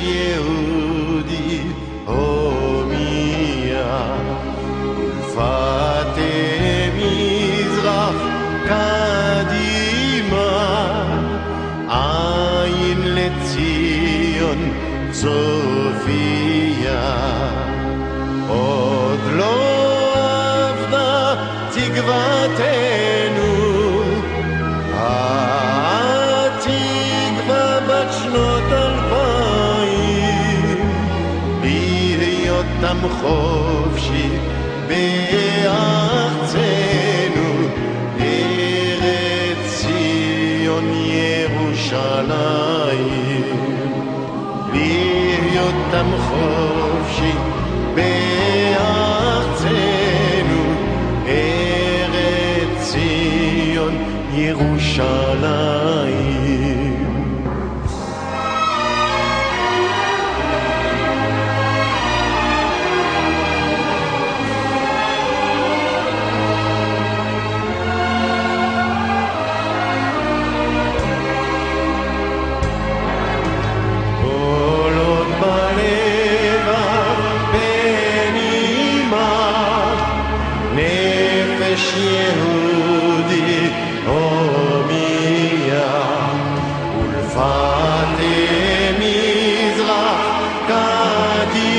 יהודי הומיה ולפתה מזרח קדימה עין לציון צופיה עוד לא אבדה תקוותנו התקווה בת שנות 2000 להיות עם חופשי בארצנו ארץ ציון ירושלים להיות עם חופשי בארצנו ארץ ציון ירושלים יהודי הומיה ולפתה מזרח קדימה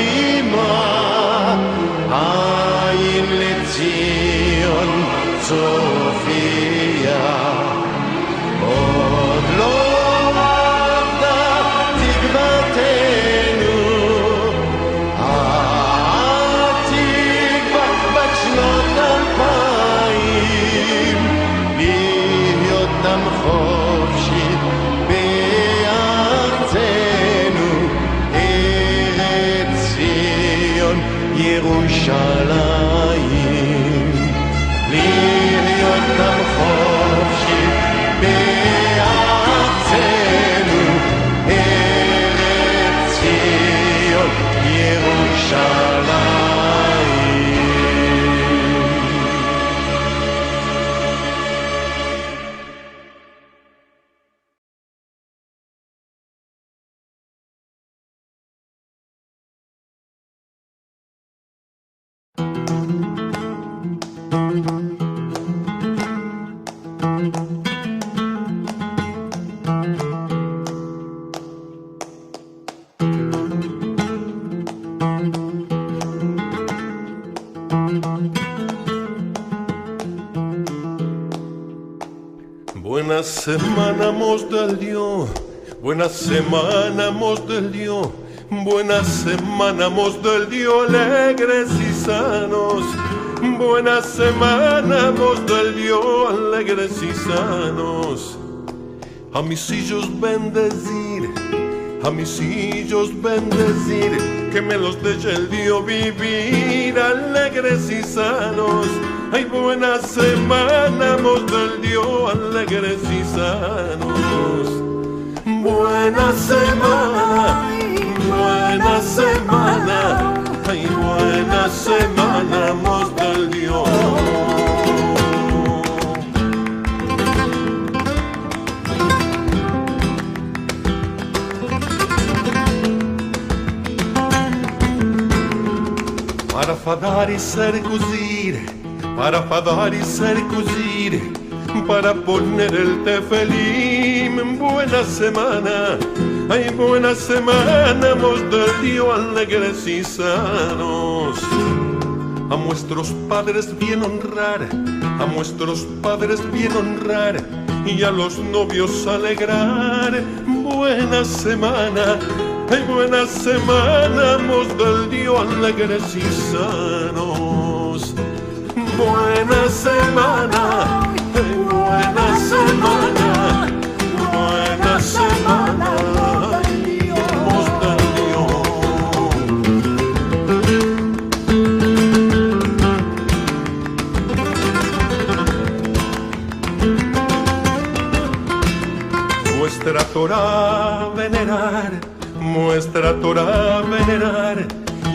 עין לציון צופיה עוד לא אבדה תקוותנו התקווה בת שנות 2000 להיות עם חופשי בארצנו ארץ ציון ירושלים להיות עם חופשי בארצנו ארץ ציון ירושלים Buena semana, mos del Dios. Buena semana, mos del Dios. Buena semana, mos del Dios, alegres y sanos. Buena semana, mos del Dios, alegres y sanos. A mis hijos bendecir, a mis hijos bendecir, que me los deje el Dios vivir alegres y sanos. Ay, buena semana, mos del Dios, alegres y sanos. Buena semana, buena semana, ay, buena semana, mos del Dios. Para fadar y circuncir, para fadar y circuncir, para poner el tefelim. Buena semana, ay, buena semana, mos del Dios, alegres y sanos. A nuestros padres bien honrar, a nuestros padres bien honrar, y a los novios alegrar. Buena semana, ay, buena semana, mos del Dios, alegres y sanos. Buena semana, ay, buena semana, buena semana, mos del Dios. Nuestra Torah venerar, nuestra Torah venerar,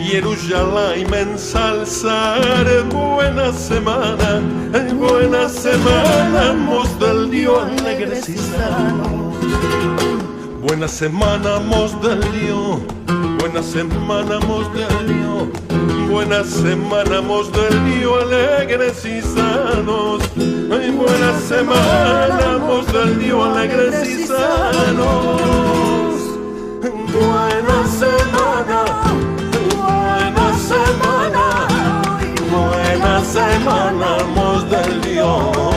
Jerusalén ensalzar. Buena semana, ay, buena semana, mos del Dios, alegres y sanos. Buena semana mos del Dios, buena semana mos del Dios, buena semana mos del Dios, alegres y sanos. Ay, buena semana mos del Dios, alegres y sanos. Buena semana, buena semana, buena semana mos del Dios.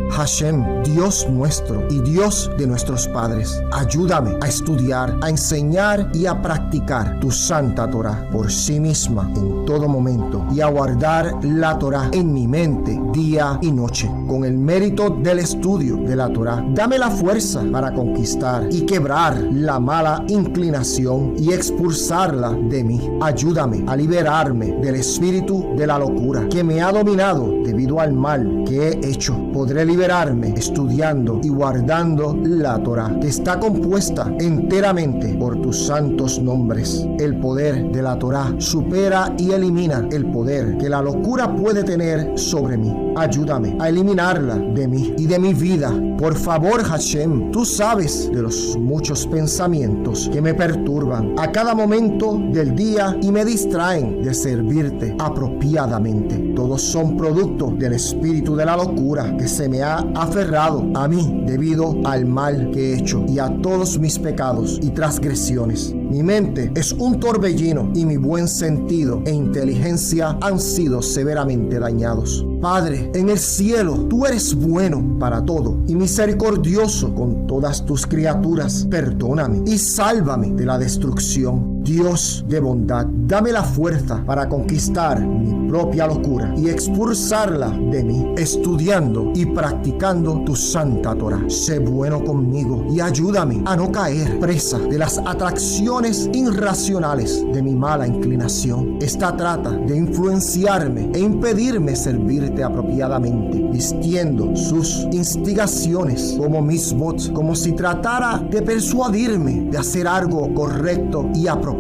Hashem, Dios nuestro y Dios de nuestros padres, ayúdame a estudiar, a enseñar y a practicar tu santa Torah por sí misma en todo momento y a guardar la Torah en mi mente día y noche. Con el mérito del estudio de la Torah, dame la fuerza para conquistar y quebrar la mala inclinación y expulsarla de mí. Ayúdame a liberarme del espíritu de la locura que me ha dominado debido al mal que he hecho. Podré liberarme estudiando y guardando la Torah, que está compuesta enteramente por tus santos nombres. El poder de la Torah supera y elimina el poder que la locura puede tener sobre mí. Ayúdame a eliminarla de mí y de mi vida. Por favor, Hashem, tú sabes de los muchos pensamientos que me perturban a cada momento del día y me distraen de servirte apropiadamente. Todos son producto del espíritu de la locura que se me ha aferrado a mí debido al mal que he hecho y a todos mis pecados y transgresiones. Mi mente es un torbellino y mi buen sentido e inteligencia han sido severamente dañados. Padre, en el cielo, tú eres bueno para todo y misericordioso con todas tus criaturas. Perdóname y sálvame de la destrucción. Dios de bondad, dame la fuerza para conquistar mi propia locura y expulsarla de mí, estudiando y practicando tu santa Torah. Sé bueno conmigo y ayúdame a no caer presa de las atracciones irracionales de mi mala inclinación. Esta trata de influenciarme e impedirme servirte apropiadamente, vistiendo sus instigaciones como misbot, como si tratara de persuadirme de hacer algo correcto y apropiado.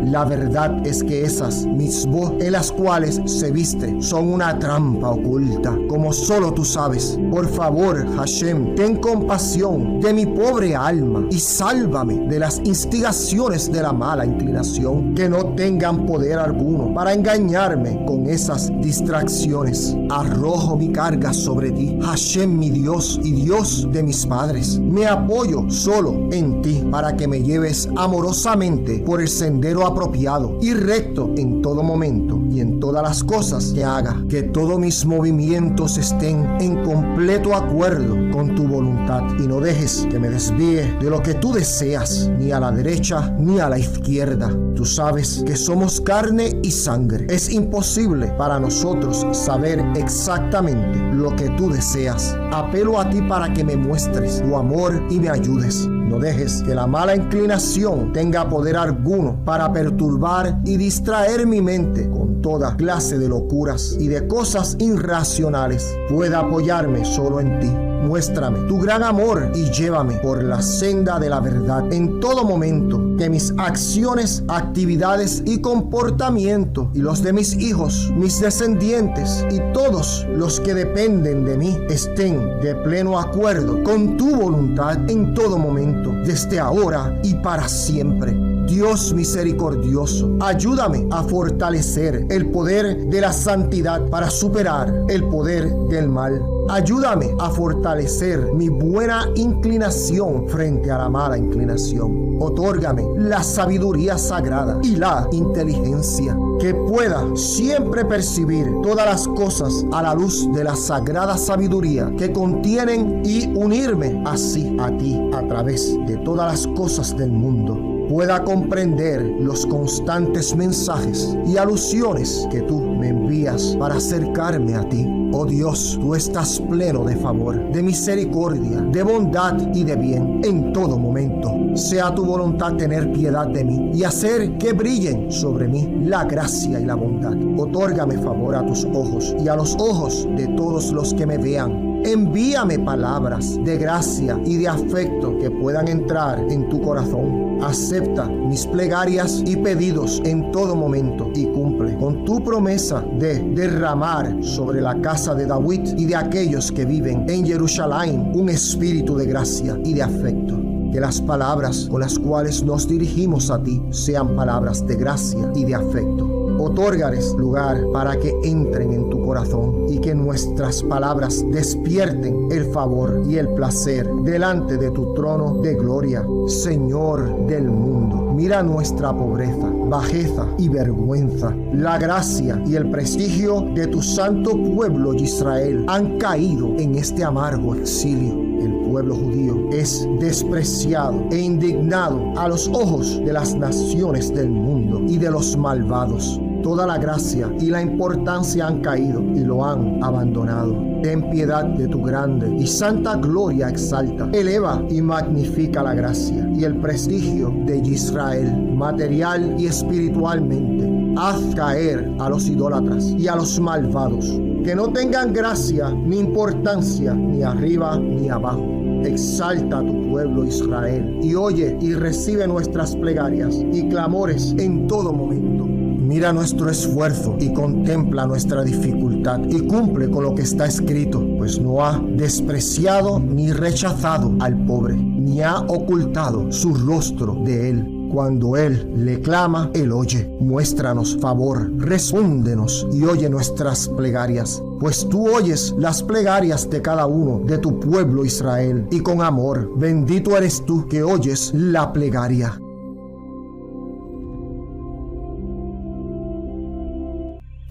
La verdad es que esas misbot en las cuales se viste son una trampa oculta, como solo tú sabes. Por favor, Hashem, ten compasión de mi pobre alma y sálvame de las instigaciones de la mala inclinación, que no tengan poder alguno para engañarme con esas distracciones. Arrojo mi carga sobre ti, Hashem, mi Dios y Dios de mis padres. Me apoyo solo en ti para que me lleves amorosamente por el sendero apropiado y recto en todo momento y en todas las cosas que haga. Que todos mis movimientos estén en completo acuerdo con tu voluntad y no dejes que me desvíe de lo que tú deseas, ni a la derecha ni a la izquierda. Tú sabes que somos carne y sangre. Es imposible para nosotros saber exactamente lo que tú deseas. Apelo a ti para que me muestres tu amor y me ayudes. No dejes que la mala inclinación tenga poder alguno para perturbar y distraer mi mente con toda clase de locuras y de cosas irracionales. Pueda apoyarme solo en ti. Muéstrame tu gran amor y llévame por la senda de la verdad en todo momento. Que mis acciones, actividades y comportamiento y los de mis hijos, mis descendientes y todos los que dependen de mí estén de pleno acuerdo con tu voluntad en todo momento, desde ahora y para siempre. Dios misericordioso, ayúdame a fortalecer el poder de la santidad para superar el poder del mal. Ayúdame a fortalecer mi buena inclinación frente a la mala inclinación. Otórgame la sabiduría sagrada y la inteligencia, que pueda siempre percibir todas las cosas a la luz de la sagrada sabiduría que contienen y unirme así a ti a través de todas las cosas del mundo. Pueda comprender los constantes mensajes y alusiones que tú me envías para acercarme a ti. Oh Dios, tú estás pleno de favor, de misericordia, de bondad y de bien en todo momento. Sea tu voluntad tener piedad de mí y hacer que brillen sobre mí la gracia y la bondad. Otórgame favor a tus ojos y a los ojos de todos los que me vean. Envíame palabras de gracia y de afecto que puedan entrar en tu corazón. Acepta mis plegarias y pedidos en todo momento y cumple con tu promesa de derramar sobre la casa de David y de aquellos que viven en Jerusalén un espíritu de gracia y de afecto. Que las palabras con las cuales nos dirigimos a ti sean palabras de gracia y de afecto. Otórgales lugar para que entren en tu corazón y que nuestras palabras despierten el favor y el placer delante de tu trono de gloria. Señor del mundo, mira nuestra pobreza, bajeza y vergüenza. La gracia y el prestigio de tu santo pueblo Israel han caído en este amargo exilio. El pueblo judío es despreciado e indignado a los ojos de las naciones del mundo y de los malvados. Toda la gracia y la importancia han caído y lo han abandonado. Ten piedad de tu grande y santa gloria exalta. Eleva y magnifica la gracia y el prestigio de Israel, material y espiritualmente. Haz caer a los idólatras y a los malvados, que no tengan gracia ni importancia ni arriba ni abajo. Exalta a tu pueblo Israel y oye y recibe nuestras plegarias y clamores en todo momento. Mira nuestro esfuerzo y contempla nuestra dificultad y cumple con lo que está escrito, pues no ha despreciado ni rechazado al pobre, ni ha ocultado su rostro de él. Cuando él le clama, él oye. Muéstranos favor, respóndenos y oye nuestras plegarias, pues tú oyes las plegarias de cada uno de tu pueblo Israel, y con amor, bendito eres tú que oyes la plegaria.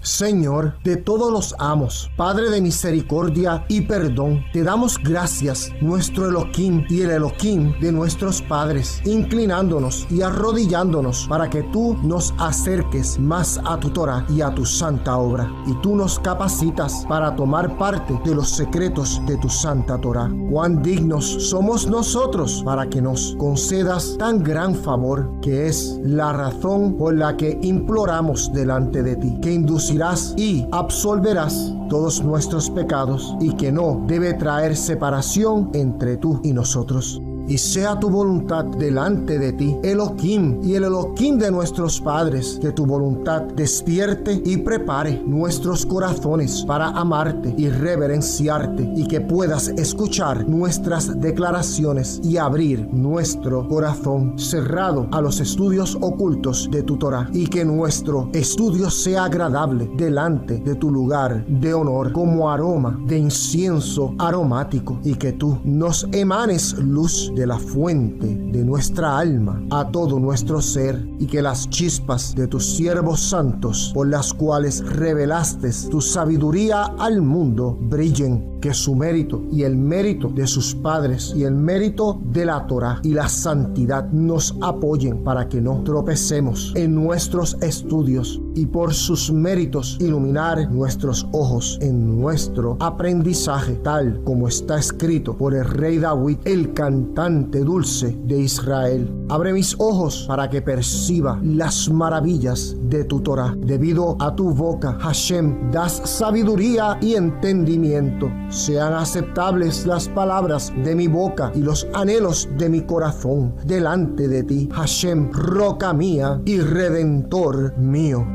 Señor de todos los amos, Padre de misericordia y perdón, te damos gracias, nuestro Elohim y el Elohim de nuestros padres, inclinándonos y arrodillándonos para que tú nos acerques más a tu Torah y a tu santa obra, y tú nos capacitas para tomar parte de los secretos de tu santa Torah. Cuán dignos somos nosotros para que nos concedas tan gran favor, que es la razón por la que imploramos delante de ti, que inducirás y absolverás todos nuestros pecados y que no debe traer separación entre tú y nosotros. Y sea tu voluntad delante de ti, Elohim y el Elohim de nuestros padres, que tu voluntad despierte y prepare nuestros corazones para amarte y reverenciarte, y que puedas escuchar nuestras declaraciones y abrir nuestro corazón cerrado a los estudios ocultos de tu Torah, y que nuestro estudio sea agradable delante de tu lugar de honor como aroma de incienso aromático, y que tú nos emanes luz de la fuente de nuestra alma a todo nuestro ser, y que las chispas de tus siervos santos, por las cuales revelaste tu sabiduría al mundo, brillen, que su mérito y el mérito de sus padres y el mérito de la Torah y la santidad nos apoyen para que no tropecemos en nuestros estudios, y por sus méritos iluminar nuestros ojos en nuestro aprendizaje, tal como está escrito por el rey David, el cantante cante dulce de Israel. Abre mis ojos para que perciba las maravillas de tu Torah. Debido a tu boca, Hashem, das sabiduría y entendimiento. Sean aceptables las palabras de mi boca y los anhelos de mi corazón delante de ti, Hashem, roca mía y redentor mío.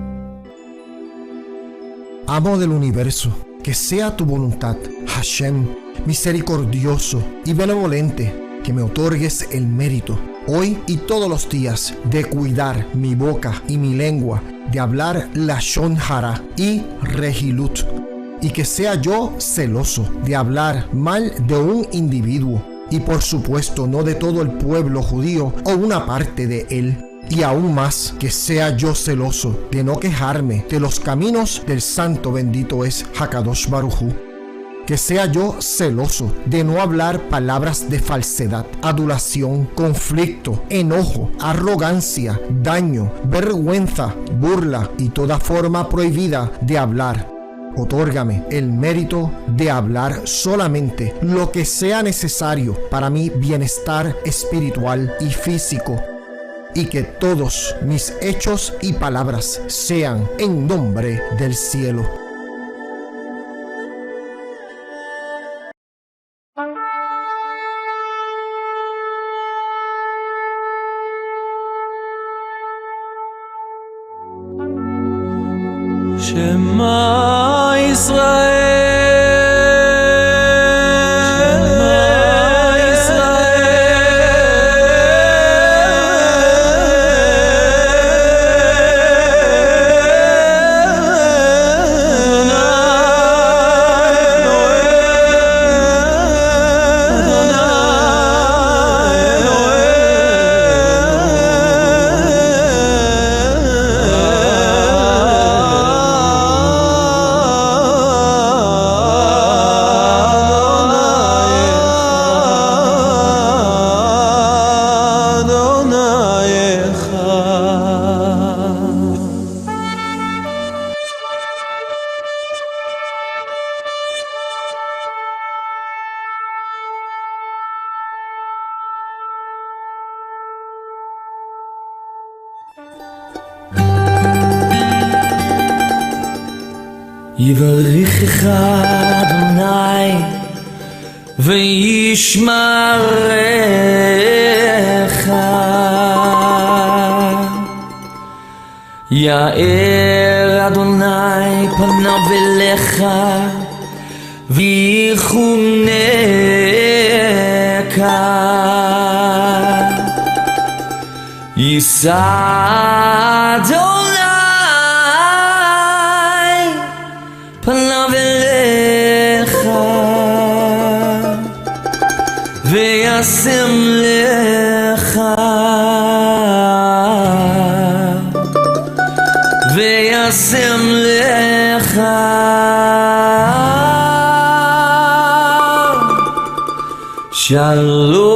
Amo del universo, que sea tu voluntad, Hashem, misericordioso y benevolente, que me otorgues el mérito, hoy y todos los días, de cuidar mi boca y mi lengua, de hablar lashon hara y rehilut, y que sea yo celoso de hablar mal de un individuo, y por supuesto no de todo el pueblo judío o una parte de él. Y aún más, que sea yo celoso de no quejarme de los caminos del santo bendito es Hakadosh Baruj Hu. Que sea yo celoso de no hablar palabras de falsedad, adulación, conflicto, enojo, arrogancia, daño, vergüenza, burla y toda forma prohibida de hablar. Otórgame el mérito de hablar solamente lo que sea necesario para mi bienestar espiritual y físico, y que todos mis hechos y palabras sean en nombre del cielo. Shema Israel. יברכך אדוני וישמרך, יאר אדוני פניו אליך ויחונך, יישא אדוני פניו אליך וישם לך, וישם לך שלום.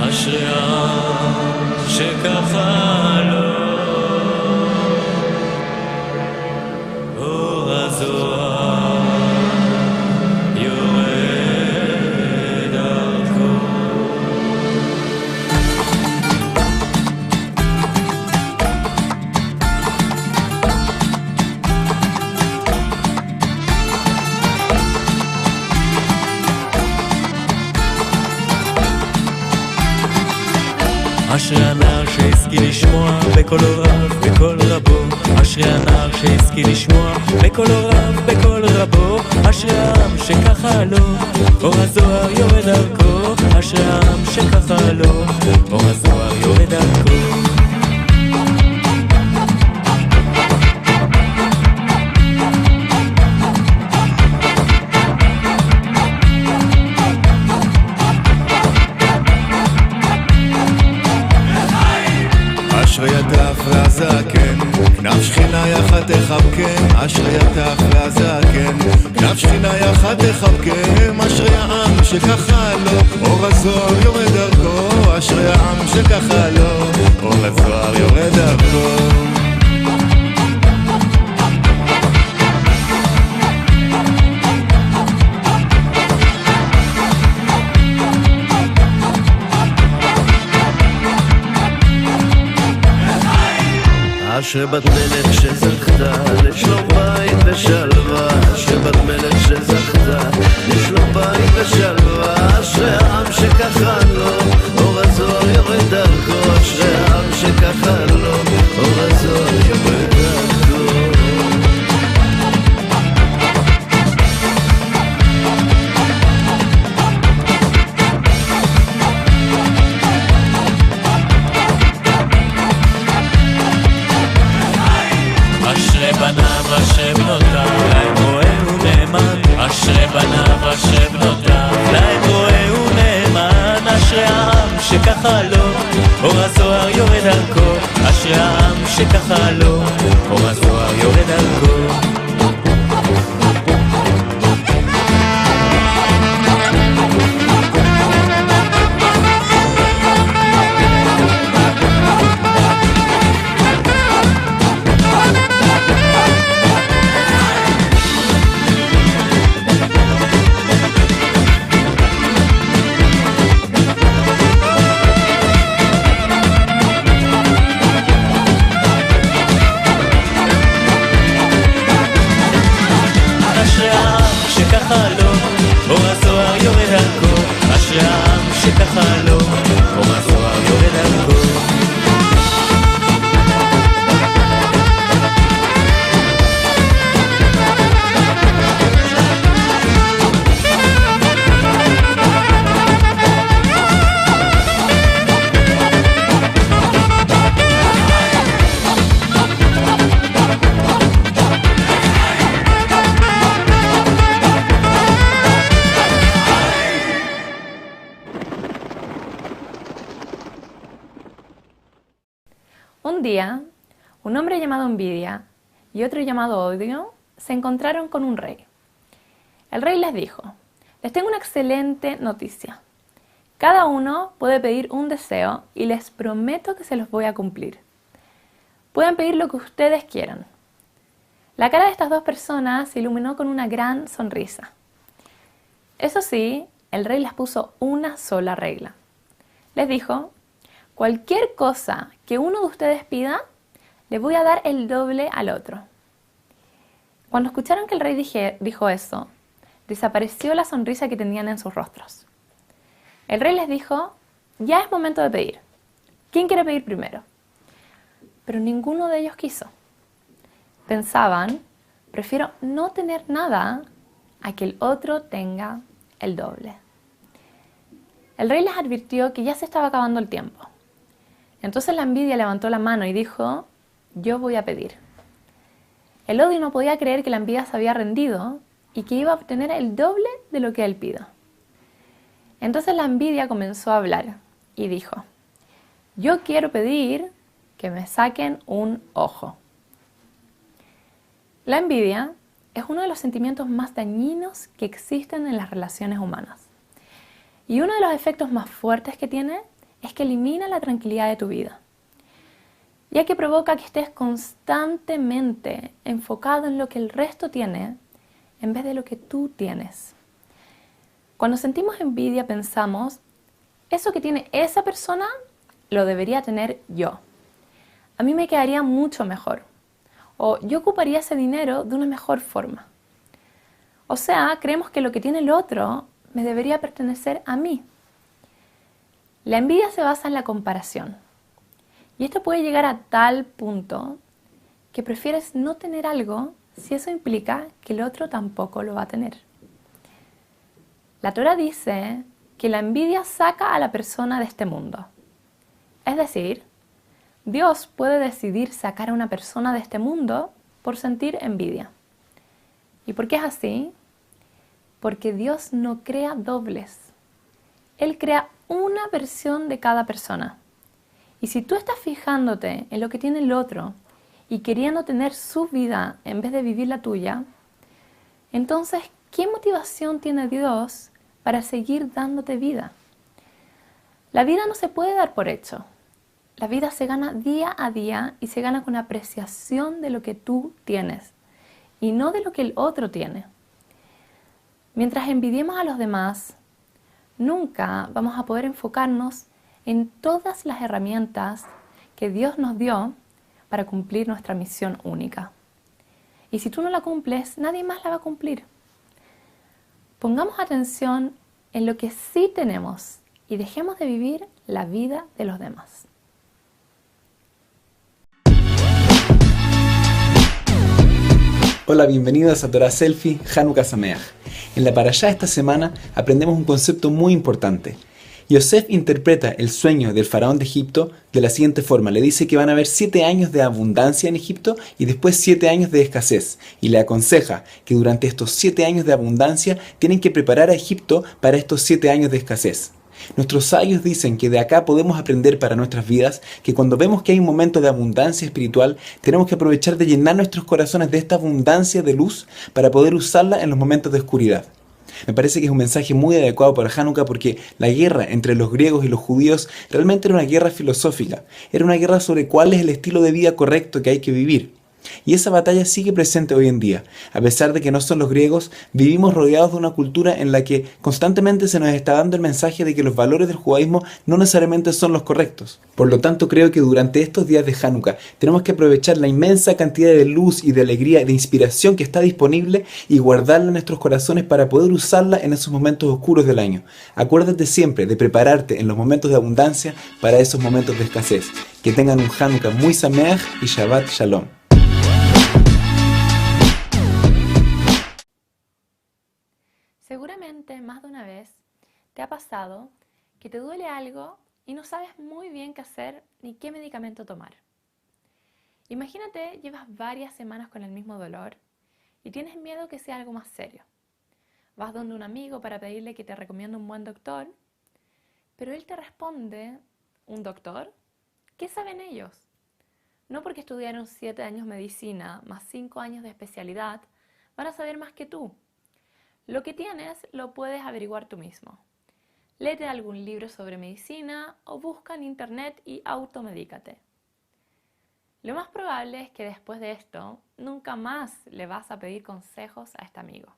אשרי העם שככה לו אור הזוהר יורד דרכו. אשרי הנער שהשכיל לשמוע בקול רב, בקול רבו. אשרי הנער שהשכיל לשמוע בקול רב, בקול רבו. אשרי העם שככה לו, אור הזוהר יורד דרכו. אשרי העם שככה לו, אור הזוהר יורד דרכו. אשרי הטף והזקן, כנף שכינה יחד תחבקם. אשרי הטף והזקן, כנף שכינה יחד תחבקם. אשרי העם שככה לו, אור הזוהר יורד דרכו. אשרי העם שככה לו, אור הזוהר יורד דרכו. אשרי בת מלך שזכתה לשלום בית ושלווה. אשרי בת מלך שזכתה לשלום בית ושלווה. אשרי העם שככה לו, אור הזוהר יורד דרכו. אשרי העם שככה לו, אור הזוהר יורד דרכו. אשרי בניו אשרי בנותיו, להם רואה ונאמן. אשרי בניו אשרי בנותיו, להם רואה ונאמן. אשרי העם שככה לו, אור הזוהר יורד דרכו. אשרי העם שככה לו, אור הזוהר יורד דרכו. Un día, un hombre llamado Envidia y otro llamado Odio se encontraron con un rey. El rey les dijo: les tengo una excelente noticia. Cada uno puede pedir un deseo y les prometo que se los voy a cumplir. Pueden pedir lo que ustedes quieran. La cara de estas dos personas se iluminó con una gran sonrisa. Eso sí, el rey les puso una sola regla. Les dijo: cualquier cosa que uno de ustedes pida, le voy a dar el doble al otro. Cuando escucharon que el rey dijo eso, desapareció la sonrisa que tenían en sus rostros. El rey les dijo: ya es momento de pedir. ¿Quién quiere pedir primero? Pero ninguno de ellos quiso. Pensaban: prefiero no tener nada a que el otro tenga el doble. El rey les advirtió que ya se estaba acabando el tiempo. Entonces la envidia levantó la mano y dijo: yo voy a pedir. El odio no podía creer que la envidia se había rendido y que iba a obtener el doble de lo que él pidió. Entonces la envidia comenzó a hablar y dijo: yo quiero pedir que me saquen un ojo. La envidia es uno de los sentimientos más dañinos que existen en las relaciones humanas. Y uno de los efectos más fuertes que tiene es que elimina la tranquilidad de tu vida, ya que provoca que estés constantemente enfocado en lo que el resto tiene en vez de lo que tú tienes. Cuando sentimos envidia pensamos: eso que tiene esa persona lo debería tener yo. A mí me quedaría mucho mejor. O yo ocuparía ese dinero de una mejor forma. O sea, creemos que lo que tiene el otro me debería pertenecer a mí. La envidia se basa en la comparación. Y esto puede llegar a tal punto que prefieres no tener algo si eso implica que el otro tampoco lo va a tener. La Torá dice que la envidia saca a la persona de este mundo. Es decir, Dios puede decidir sacar a una persona de este mundo por sentir envidia. ¿Y por qué es así? Porque Dios no crea dobles. Él crea una versión de cada persona. Y si tú estás fijándote en lo que tiene el otro y queriendo tener su vida en vez de vivir la tuya, entonces, ¿qué motivación tiene Dios para seguir dándote vida? La vida no se puede dar por hecho. La vida se gana día a día y se gana con apreciación de lo que tú tienes y no de lo que el otro tiene. Mientras envidiemos a los demás, nunca vamos a poder enfocarnos en todas las herramientas que Dios nos dio para cumplir nuestra misión única. Y si tú no la cumples, nadie más la va a cumplir. Pongamos atención en lo que sí tenemos y dejemos de vivir la vida de los demás. Hola, bienvenidos a Torah Selfie Hanukkah Sameach. En la parashá esta semana aprendemos un concepto muy importante. Yosef interpreta el sueño del faraón de Egipto de la siguiente forma. Le dice que van a haber 7 años de abundancia en Egipto y después 7 años de escasez. Y le aconseja que durante estos 7 años de abundancia tienen que preparar a Egipto para estos 7 años de escasez. Nuestros sabios dicen que de acá podemos aprender para nuestras vidas que cuando vemos que hay un momento de abundancia espiritual, tenemos que aprovechar de llenar nuestros corazones de esta abundancia de luz para poder usarla en los momentos de oscuridad. Me parece que es un mensaje muy adecuado para Hanukkah porque la guerra entre los griegos y los judíos realmente era una guerra filosófica. Era una guerra sobre cuál es el estilo de vida correcto que hay que vivir. Y esa batalla sigue presente hoy en día. A pesar de que no son los griegos, vivimos rodeados de una cultura en la que constantemente se nos está dando el mensaje de que los valores del judaísmo no necesariamente son los correctos. Por lo tanto, creo que durante estos días de Hanukkah tenemos que aprovechar la inmensa cantidad de luz y de alegría y de inspiración que está disponible y guardarla en nuestros corazones para poder usarla en esos momentos oscuros del año. Acuérdate siempre de prepararte en los momentos de abundancia para esos momentos de escasez. Que tengan un Hanukkah muy sameach y Shabbat Shalom. Seguramente más de una vez te ha pasado que te duele algo y no sabes muy bien qué hacer ni qué medicamento tomar. Imagínate, llevas varias semanas con el mismo dolor y tienes miedo que sea algo más serio. Vas donde un amigo para pedirle que te recomiende un buen doctor, pero él te responde, ¿un doctor? ¿Qué saben ellos? No porque estudiaron 7 años medicina más 5 años de especialidad, van a saber más que tú. Lo que tienes lo puedes averiguar tú mismo. Léete algún libro sobre medicina o busca en internet y automedícate. Lo más probable es que después de esto nunca más le vas a pedir consejos a este amigo.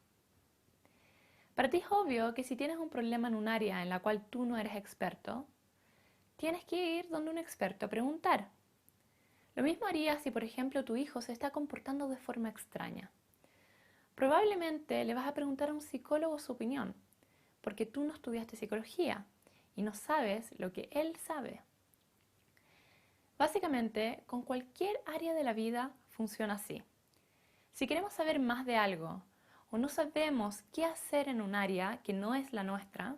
Para ti es obvio que si tienes un problema en un área en la cual tú no eres experto, tienes que ir donde un experto a preguntar. Lo mismo harías si, por ejemplo, tu hijo se está comportando de forma extraña. Probablemente le vas a preguntar a un psicólogo su opinión, porque tú no estudiaste psicología y no sabes lo que él sabe. Básicamente, con cualquier área de la vida funciona así. Si queremos saber más de algo o no sabemos qué hacer en un área que no es la nuestra,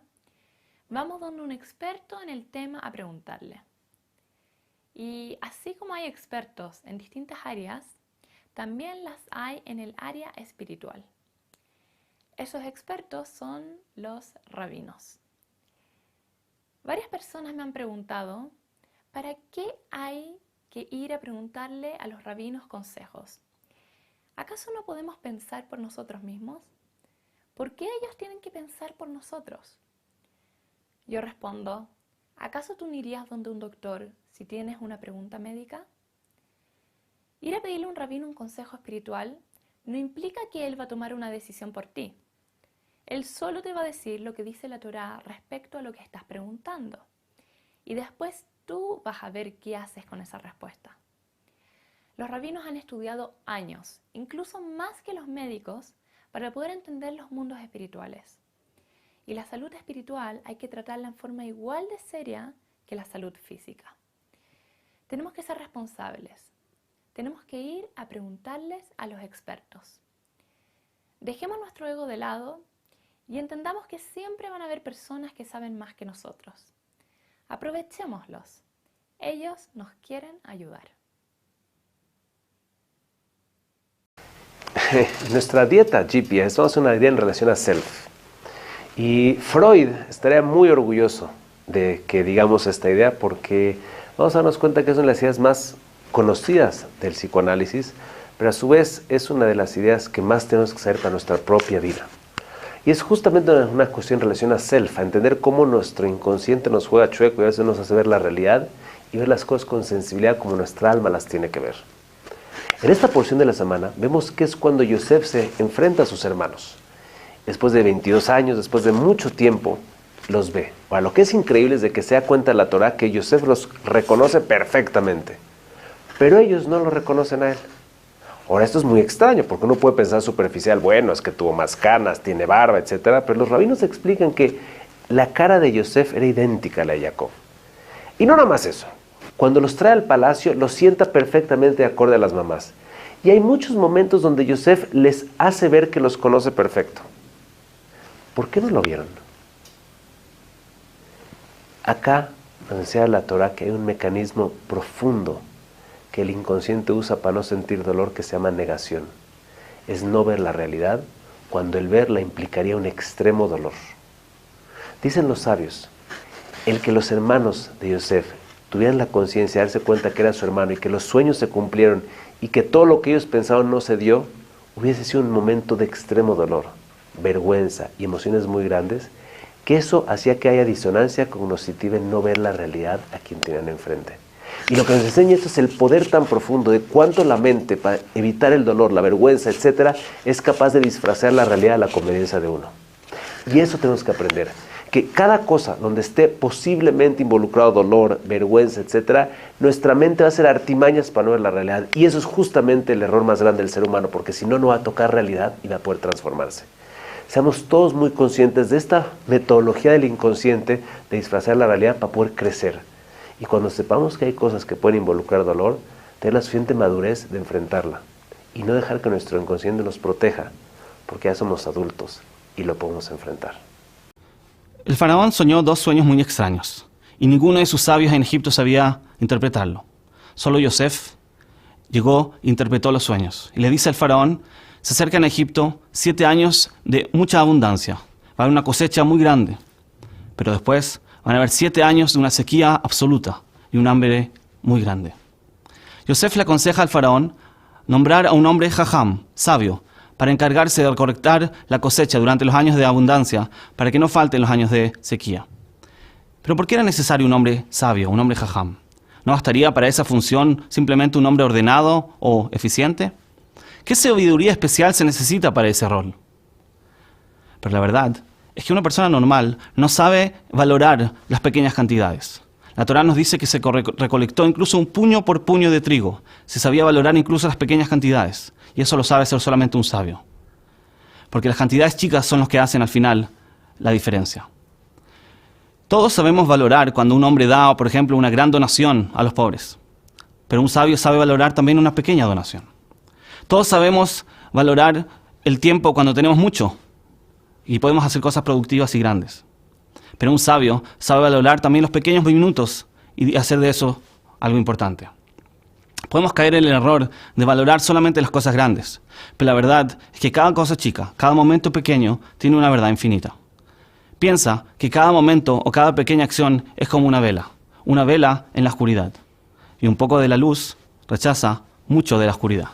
vamos donde un experto en el tema a preguntarle. Y así como hay expertos en distintas áreas, también las hay en el área espiritual. Esos expertos son los rabinos. Varias personas me han preguntado, ¿para qué hay que ir a preguntarle a los rabinos consejos? ¿Acaso no podemos pensar por nosotros mismos? ¿Por qué ellos tienen que pensar por nosotros? Yo respondo, ¿acaso tú no irías donde un doctor si tienes una pregunta médica? Ir a pedirle a un rabino un consejo espiritual no implica que él va a tomar una decisión por ti. Él solo te va a decir lo que dice la Torá respecto a lo que estás preguntando. Y después tú vas a ver qué haces con esa respuesta. Los rabinos han estudiado años, incluso más que los médicos, para poder entender los mundos espirituales. Y la salud espiritual hay que tratarla en forma igual de seria que la salud física. Tenemos que ser responsables. Tenemos que ir a preguntarles a los expertos. Dejemos nuestro ego de lado y entendamos que siempre van a haber personas que saben más que nosotros. Aprovechémoslos. Ellos nos quieren ayudar. Nuestra dieta GPS, vamos a hacer una idea en relación a self. Y Freud estaría muy orgulloso de que digamos esta idea porque vamos a darnos cuenta que es una de las ideas más conocidas del psicoanálisis, pero a su vez es una de las ideas que más tenemos que saber para nuestra propia vida. Y es justamente una cuestión en relación a self, a entender cómo nuestro inconsciente nos juega chueco y a veces nos hace ver la realidad y ver las cosas con sensibilidad como nuestra alma las tiene que ver. En esta porción de la semana vemos que es cuando Yosef se enfrenta a sus hermanos. Después de 22 años, después de mucho tiempo, los ve. Ahora, lo que es increíble es de que se da cuenta la Torá que Yosef los reconoce perfectamente, pero ellos no lo reconocen a él. Ahora, esto es muy extraño, porque uno puede pensar superficial, bueno, es que tuvo más canas, tiene barba, etc. Pero los rabinos explican que la cara de Yosef era idéntica a la de Jacob. Y no nada más eso. Cuando los trae al palacio, los sienta perfectamente de acorde a las mamás. Y hay muchos momentos donde Yosef les hace ver que los conoce perfecto. ¿Por qué no lo vieron? Acá nos enseña la Torah que hay un mecanismo profundo que el inconsciente usa para no sentir dolor, que se llama negación. Es no ver la realidad cuando el verla implicaría un extremo dolor. Dicen los sabios, el que los hermanos de Yosef tuvieran la conciencia de darse cuenta que era su hermano y que los sueños se cumplieron y que todo lo que ellos pensaban no se dio, hubiese sido un momento de extremo dolor, vergüenza y emociones muy grandes, que eso hacía que haya disonancia cognitiva en no ver la realidad a quien tenían enfrente. Y lo que nos enseña esto es el poder tan profundo de cuánto la mente, para evitar el dolor, la vergüenza, etc., es capaz de disfrazar la realidad a la conveniencia de uno. Y eso tenemos que aprender, que cada cosa donde esté posiblemente involucrado dolor, vergüenza, etc., nuestra mente va a hacer artimañas para no ver la realidad. Y eso es justamente el error más grande del ser humano, porque si no, no va a tocar realidad y va a poder transformarse. Seamos todos muy conscientes de esta metodología del inconsciente de disfrazar la realidad para poder crecer. Y cuando sepamos que hay cosas que pueden involucrar dolor, tener la suficiente madurez de enfrentarla y no dejar que nuestro inconsciente nos proteja, porque ya somos adultos y lo podemos enfrentar. El faraón soñó 2 sueños muy extraños y ninguno de sus sabios en Egipto sabía interpretarlo. Solo Yosef llegó e interpretó los sueños y le dice al faraón: se acercan a Egipto 7 años de mucha abundancia, va a haber una cosecha muy grande, pero después van a haber 7 años de una sequía absoluta y un hambre muy grande. Yosef le aconseja al faraón nombrar a un hombre jajam, sabio, para encargarse de recolectar la cosecha durante los años de abundancia, para que no falten los años de sequía. Pero ¿por qué era necesario un hombre sabio, un hombre jajam? ¿No bastaría para esa función simplemente un hombre ordenado o eficiente? ¿Qué sabiduría especial se necesita para ese rol? Pero la verdad es que una persona normal no sabe valorar las pequeñas cantidades. La Torá nos dice que se recolectó incluso un puño por puño de trigo. Se sabía valorar incluso las pequeñas cantidades. Y eso lo sabe hacer solamente un sabio. Porque las cantidades chicas son los que hacen al final la diferencia. Todos sabemos valorar cuando un hombre da, por ejemplo, una gran donación a los pobres. Pero un sabio sabe valorar también una pequeña donación. Todos sabemos valorar el tiempo cuando tenemos mucho y podemos hacer cosas productivas y grandes. Pero un sabio sabe valorar también los pequeños minutos y hacer de eso algo importante. Podemos caer en el error de valorar solamente las cosas grandes, pero la verdad es que cada cosa chica, cada momento pequeño, tiene una verdad infinita. Piensa que cada momento o cada pequeña acción es como una vela en la oscuridad. Y un poco de la luz rechaza mucho de la oscuridad.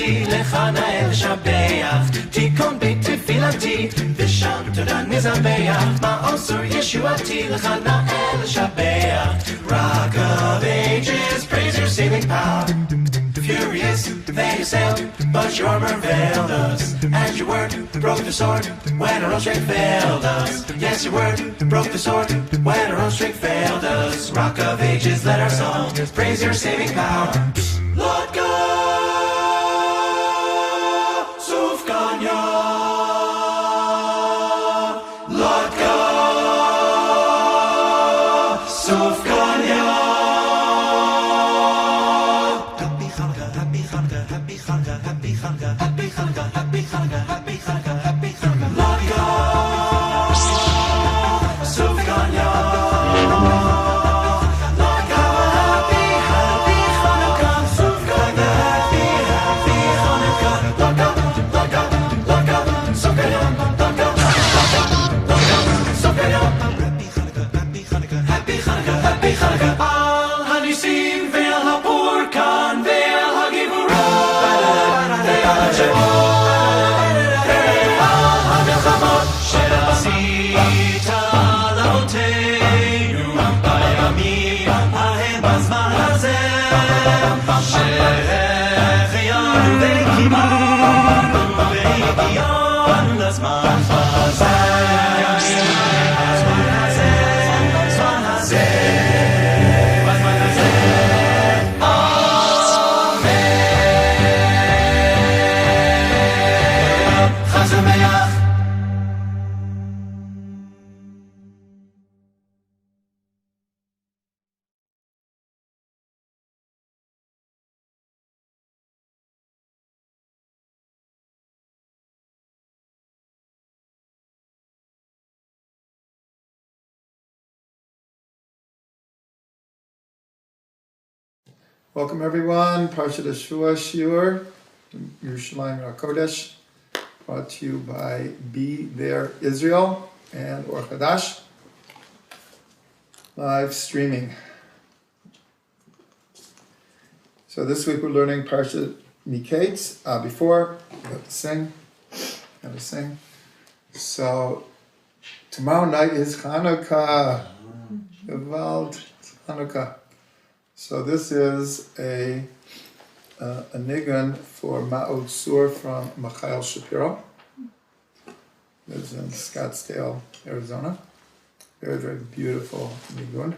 ישועתי, לך נאה לשבח. תיכון בי תפילתי, ושם תודה נזבח. מעוז ישועתי, לך נאה לשבח. Rock of ages, praise your saving power. Furious, they assailed, but your armor veiled us. And your word broke the sword when our own strength failed us. Yes, your word broke the sword when our own strength failed us. Rock of ages, let our song praise your saving power. Lord God, Sufganya. Lord God, Sufganya. Happy Hanukkah, happy Hanukkah, happy Hanukkah, happy Hanukkah, happy Hanukkah, happy Hanukkah, happy Hanukkah, happy Hanukkah. Lord God, Sufganya. Lord God, happy Hanukkah, Sufganya, happy Hanukkah. Lord God, Sufganya, Lord God, Sufganya. Happy Hanukkah, happy Hanukkah, happy Hanukkah, happy Hanukkah. Al hanisim ve'al hapurkan ve'al hagivuron ve'al hashemot ve'al hamilchamot she'asita laavoteinu bayamim ההם בזמן הזה שהחיינו וקיבלנו והגיענו לזמן הזה. Welcome everyone, Parshat Shua Shiur, Yerushalayim HaKodesh, brought to you by Be There Israel and Or Chadash, live streaming. So this week we're learning Parshat Miketz. Before, we have to sing. So tomorrow night is Hanukkah. Gewalt, Hanukkah. So this is a nigun for Ma'od Sur from Michael Shapiro. Lives in Scottsdale, Arizona. Very, very beautiful nigun.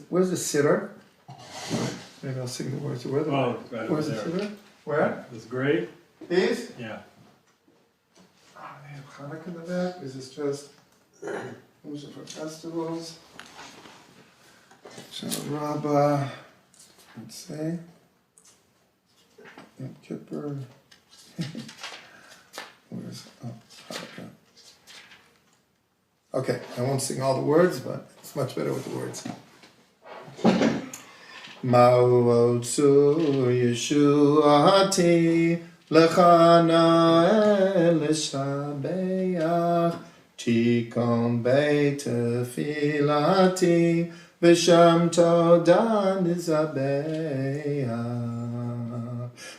Where's the sitter? Maybe I'll sing the words. Where's the sitter? Where? This gray? These? Yeah. Oh, they have Hanukkah in the back. Is this just those are for festivals? So Rabbah, let's see. Yom Kippur. Where's Hanukkah? Okay, I won't sing all the words, but it's much better with the words. Ma'od Sur Yeshuati Lechana Elishabeach Tikon Beit Tefilati V'sham Toda Nizabeach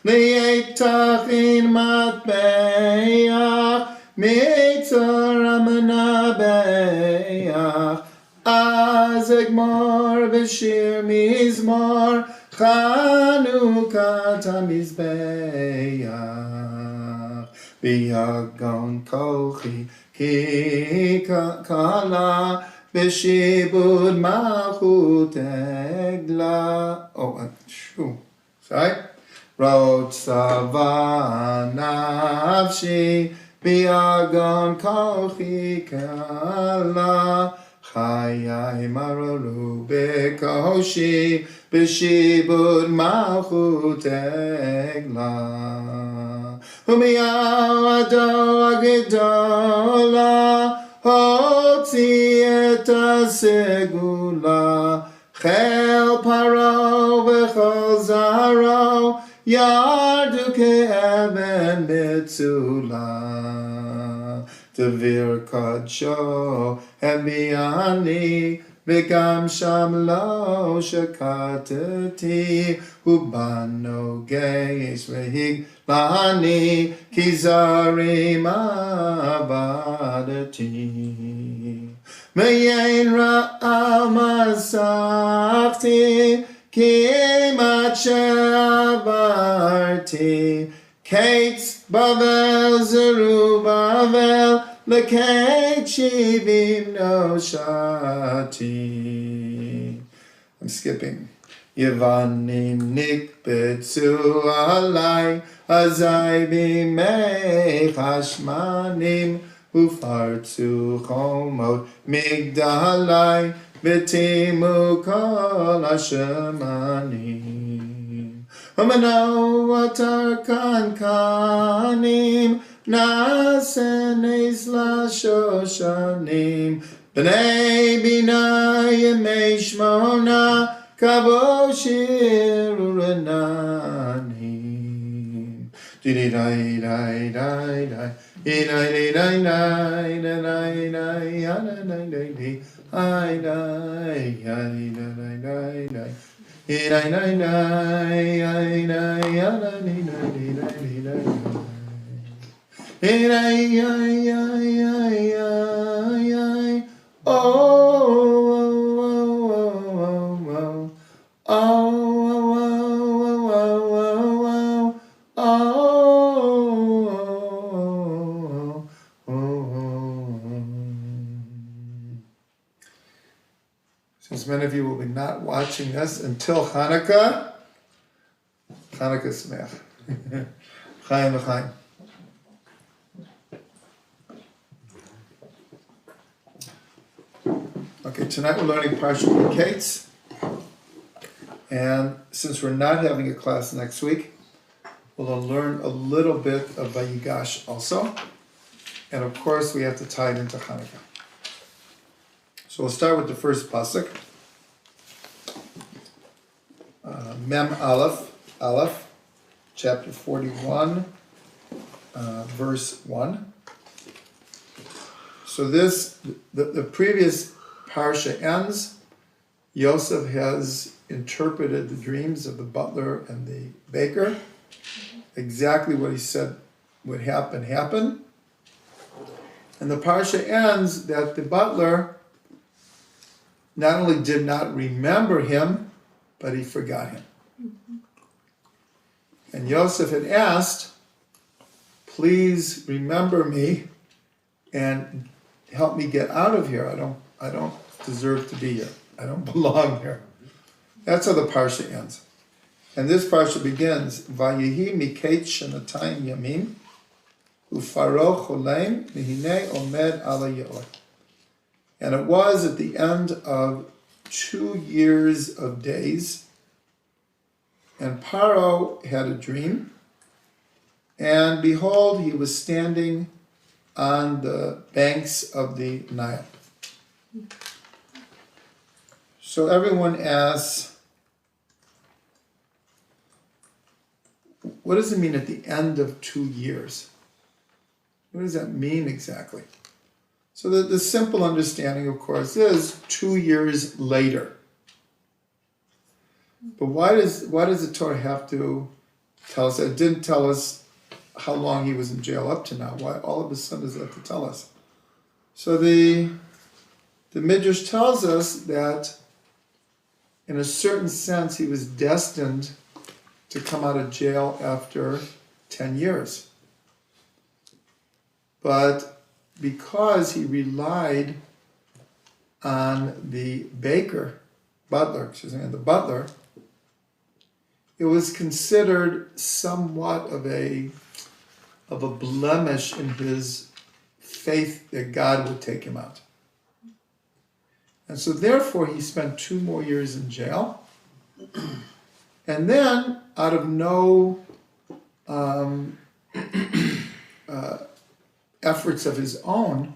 Li'etach in Matbeach Mitzar Amanabeach Az Egmar B'shir Mizmor Chanukah HaMizbeach B'yagon Kochi Ki Kala B'shibud Malchut Egla. Sorry. Rotzava Nafshi B'yagon Kochi Kala Chayai mararu bekoshi b'shibud malchut egla. U'miyado agedola hotzi et hasegula. Chel paro v'chol zaro yardu ke'even mitzula. Devir kadsho heviani v'gam sham lo shakatati ubano geis v'hig lani kizarim avadati. Me'yein ra'al masachti kimat she'avarti. Kates Bavel Zerubbabel Lekate Shivim no Shati. I'm skipping. Yevanim nikbetzu alai azai bimei chashmanim ufartzu chomot migdalai v'timu kol hashemanim. Umano atar kankanim nasenes la shoshanim b'nei bina yemei shmona kaboshir urenanim. Di-di-dai-dai-dai-dai di-dai-dai-dai-dai-dai-dai-dai-dai-dai-dai-dai Since many of you will be not watching this until Hanukkah, Hanukkah Sameach. Chaim v'chaim. Okay, tonight we're learning Parshat Kates. And since we're not having a class next week, we'll learn a little bit of Vayigash also. And of course, we have to tie it into Hanukkah. So we'll start with the first pasuk, Mem Aleph, chapter 41, verse 1. So the previous parsha ends. Yosef has interpreted the dreams of the butler and the baker. Exactly what he said would happen, happened. And the parsha ends that the butler not only did not remember him, but he forgot him. And Yosef had asked, please remember me and help me get out of here. I don't deserve to be here. I don't belong here. That's how the parsha ends. And this parsha begins, Vayehi miketz shenatayim yamim, ufaro choleim mihine omed ala yoel. And it was at the end of 2 years of days, and Paro had a dream, and behold, he was standing on the banks of the Nile. So everyone asks, what does it mean at the end of 2 years? What does that mean exactly? So the simple understanding, of course, is 2 years later. But why does the Torah have to tell us that? It didn't tell us how long he was in jail up to now. Why all of a sudden does it have to tell us? So the Midrash tells us that in a certain sense he was destined to come out of jail after 10 years. But because he relied on the butler, it was considered somewhat of a blemish in his faith that God would take him out. And so therefore he spent 2 more years in jail. And then, out of no efforts of his own,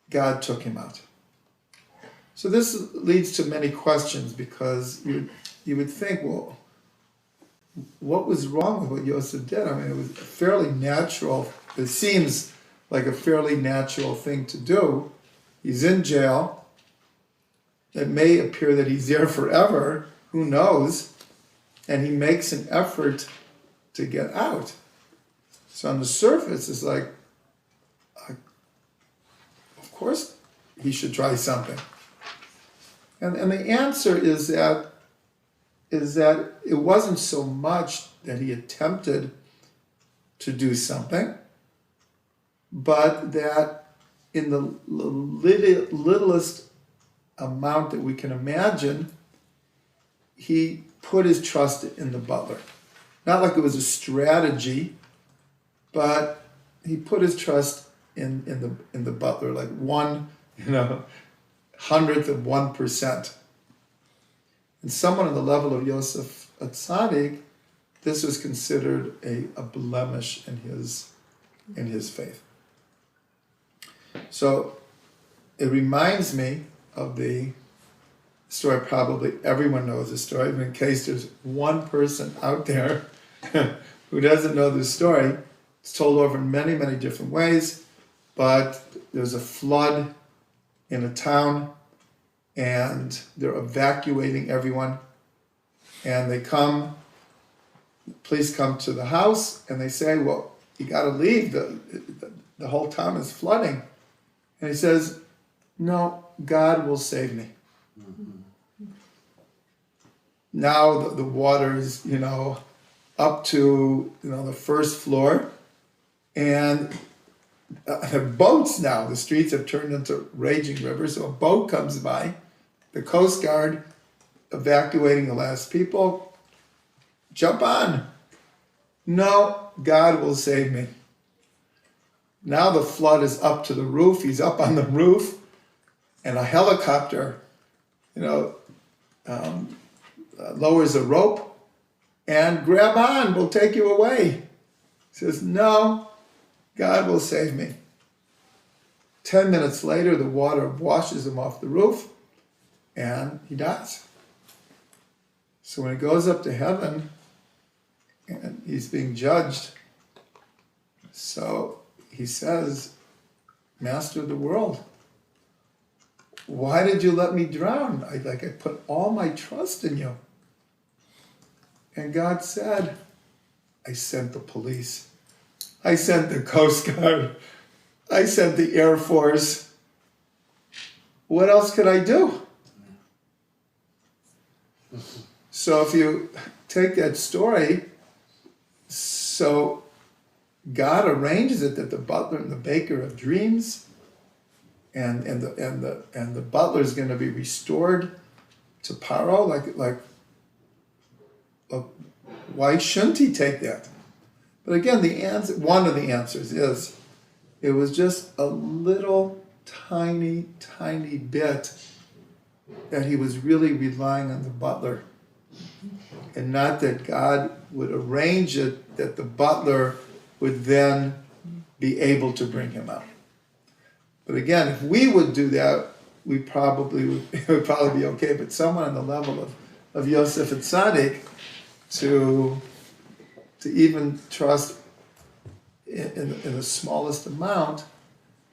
God took him out. So this leads to many questions, because you would think, well, what was wrong with what Yosef did? I mean, it was a fairly natural, it seems like a fairly natural thing to do. He's in jail. It may appear that he's there forever, who knows? And he makes an effort to get out. So on the surface, it's like, of course he should try something. And the answer is that it wasn't so much that he attempted to do something, but that in the littlest amount that we can imagine, he put his trust in the butler. Not like it was a strategy, but he put his trust in the butler, like 1/100th of 1%. And someone on the level of Yosef Atzadik, this was considered a blemish in his faith. So it reminds me of the story, probably everyone knows the story, but in case there's one person out there who doesn't know this story, it's told over in many, many different ways, but there's a flood in a town, and they're evacuating everyone, and police come to the house, and they say, well, you got to leave, the whole town is flooding. And he says, no, God will save me. Mm-hmm. Now the water is, up to, the first floor, and have boats now. The streets have turned into raging rivers, so a boat comes by, the Coast Guard evacuating the last people, jump on. No, God will save me. Now the flood is up to the roof, he's up on the roof, and a helicopter, lowers a rope, and grab on, we'll take you away. He says, no, God will save me. 10 minutes later, the water washes him off the roof, and he dies. So when he goes up to heaven, and he's being judged, so he says, Master of the world, why did you let me drown? I put all my trust in you. And God said, I sent the police. I sent the Coast Guard. I sent the Air Force. What else could I do? So if you take that story, so God arranges it that the butler and the baker of dreams, and the butler is going to be restored to Paro. Why shouldn't he take that? But again, one of the answers is it was just a little tiny bit that he was really relying on the butler, and not that God would arrange it that the butler would then be able to bring him out. But again, if we would do that, it would probably be okay. But someone on the level of Yosef Atzadik to even trust in the smallest amount,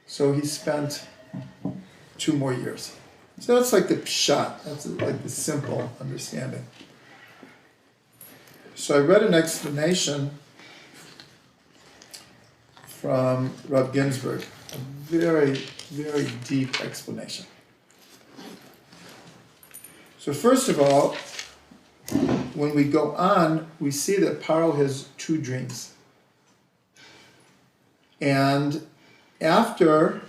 so he spent 2 more years. So that's like the pshat, that's like the simple understanding. So I read an explanation from Rav Ginsburg, a very, very deep explanation. So first of all, when we go on, we see that Paro has 2 dreams. And after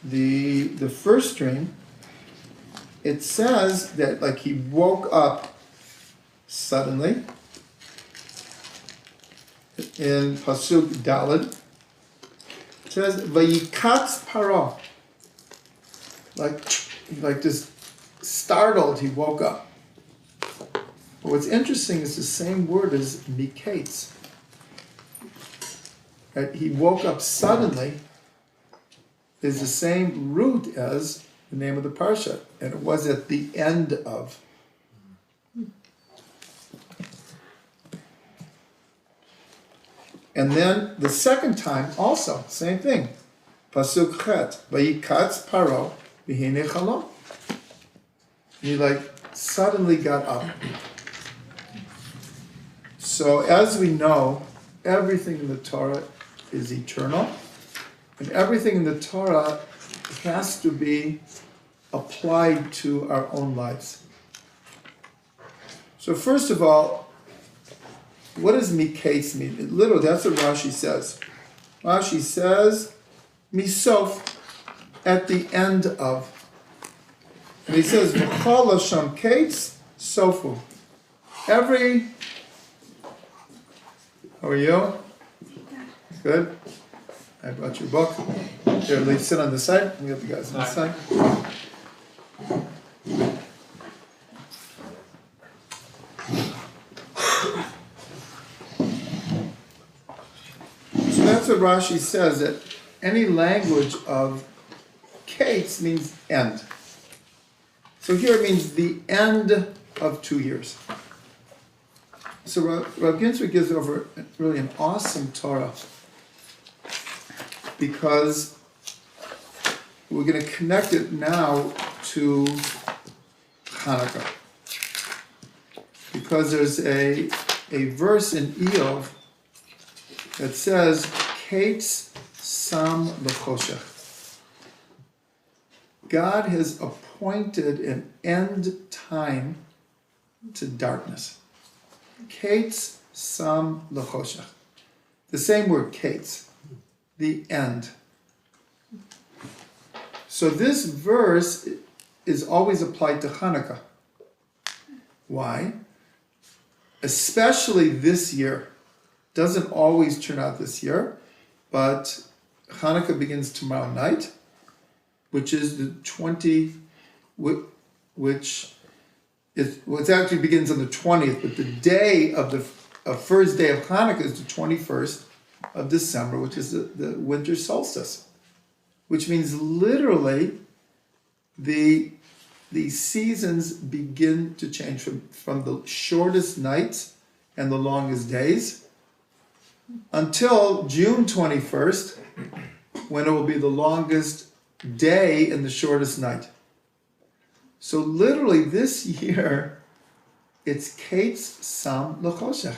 the first dream, it says that he woke up suddenly. In Pasuk Daled, it says, Vayikatz Paro. like just startled, he woke up. But what's interesting is the same word as miketz. Right? He woke up suddenly is the same root as the name of the parsha, and it was at the end of. And then the second time also, same thing. Pasuk chet, vayikatz paro v'hinei chalom. He suddenly got up. So as we know, everything in the Torah is eternal, and everything in the Torah has to be applied to our own lives. So first of all, what does miketz mean? Literally, that's what Rashi says. Rashi says, misof, at the end of. And he says, v'chol lashon ketz sofu. Every, how are you? Good? I brought your book. Here, Lee, sit on the side. We have the guys on the side. So that's what Rashi says, that any language of Kates means end. So here it means the end of 2 years. So Rav Ginsburg gives over really an awesome Torah, because we're going to connect it now to Hanukkah. Because there's a verse in Eov that says, Kates Sam L'choshech. God has appointed an end time to darkness. Kates Sam L'choshech. The same word, Kates, the end. So this verse is always applied to Hanukkah. Why? Especially this year. Doesn't always turn out this year, but Hanukkah begins tomorrow night, which is the 20, which is, well, it actually begins on the 20th, but the day of the first day of Hanukkah is the 21st of December, which is the winter solstice, which means literally the seasons begin to change from the shortest nights and the longest days until June 21st, when it will be the longest day and the shortest night. So literally this year, it's Kates Sam L'choshech.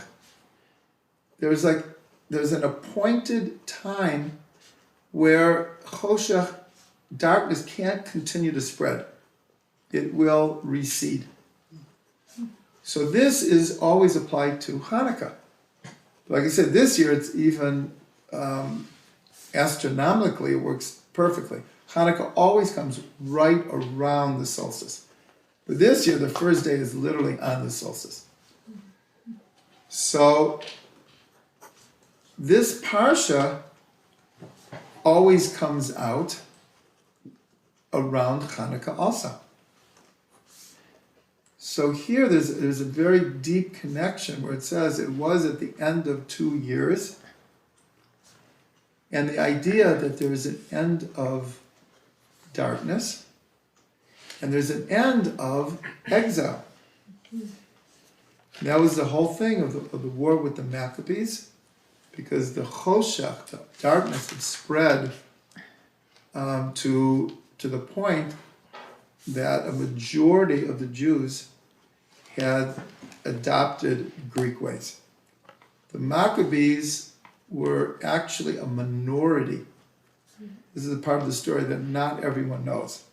There's an appointed time where Choshech, darkness, can't continue to spread. It will recede. So this is always applied to Hanukkah. Like I said, this year it's even astronomically, it works perfectly. Hanukkah always comes right around the solstice. But this year, the first day is literally on the solstice. So this parsha always comes out around Hanukkah also. So here there's a very deep connection where it says it was at the end of 2 years, and the idea that there is an end of darkness and there's an end of exile. That was the whole thing of the war with the Maccabees, because the Choshech, the darkness, had spread to the point that a majority of the Jews had adopted Greek ways. The Maccabees were actually a minority. This is a part of the story that not everyone knows.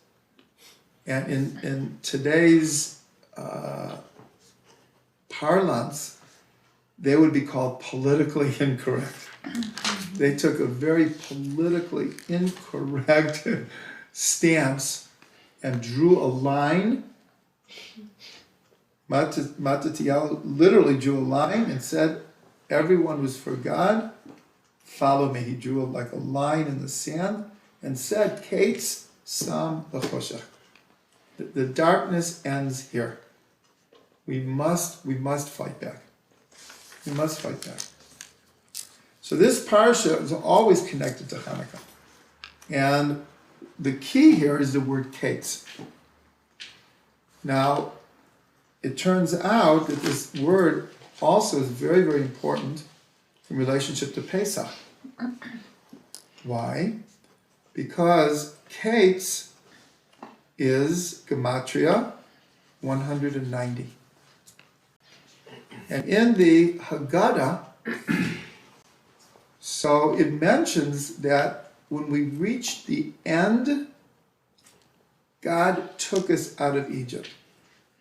And in today's parlance, they would be called politically incorrect. They took a very politically incorrect stance and drew a line. Mattathiyahu literally drew a line and said, everyone who's for God, follow me. He drew a line in the sand and said, Kates Sam l'choshech. The darkness ends here. We must fight back. We must fight back. So this parsha is always connected to Hanukkah. And the key here is the word kates. Now, it turns out that this word also is very, very important in relationship to Pesach. Why? Because kates is gematria 190. And in the Haggadah, so it mentions that when we reached the end, God took us out of Egypt.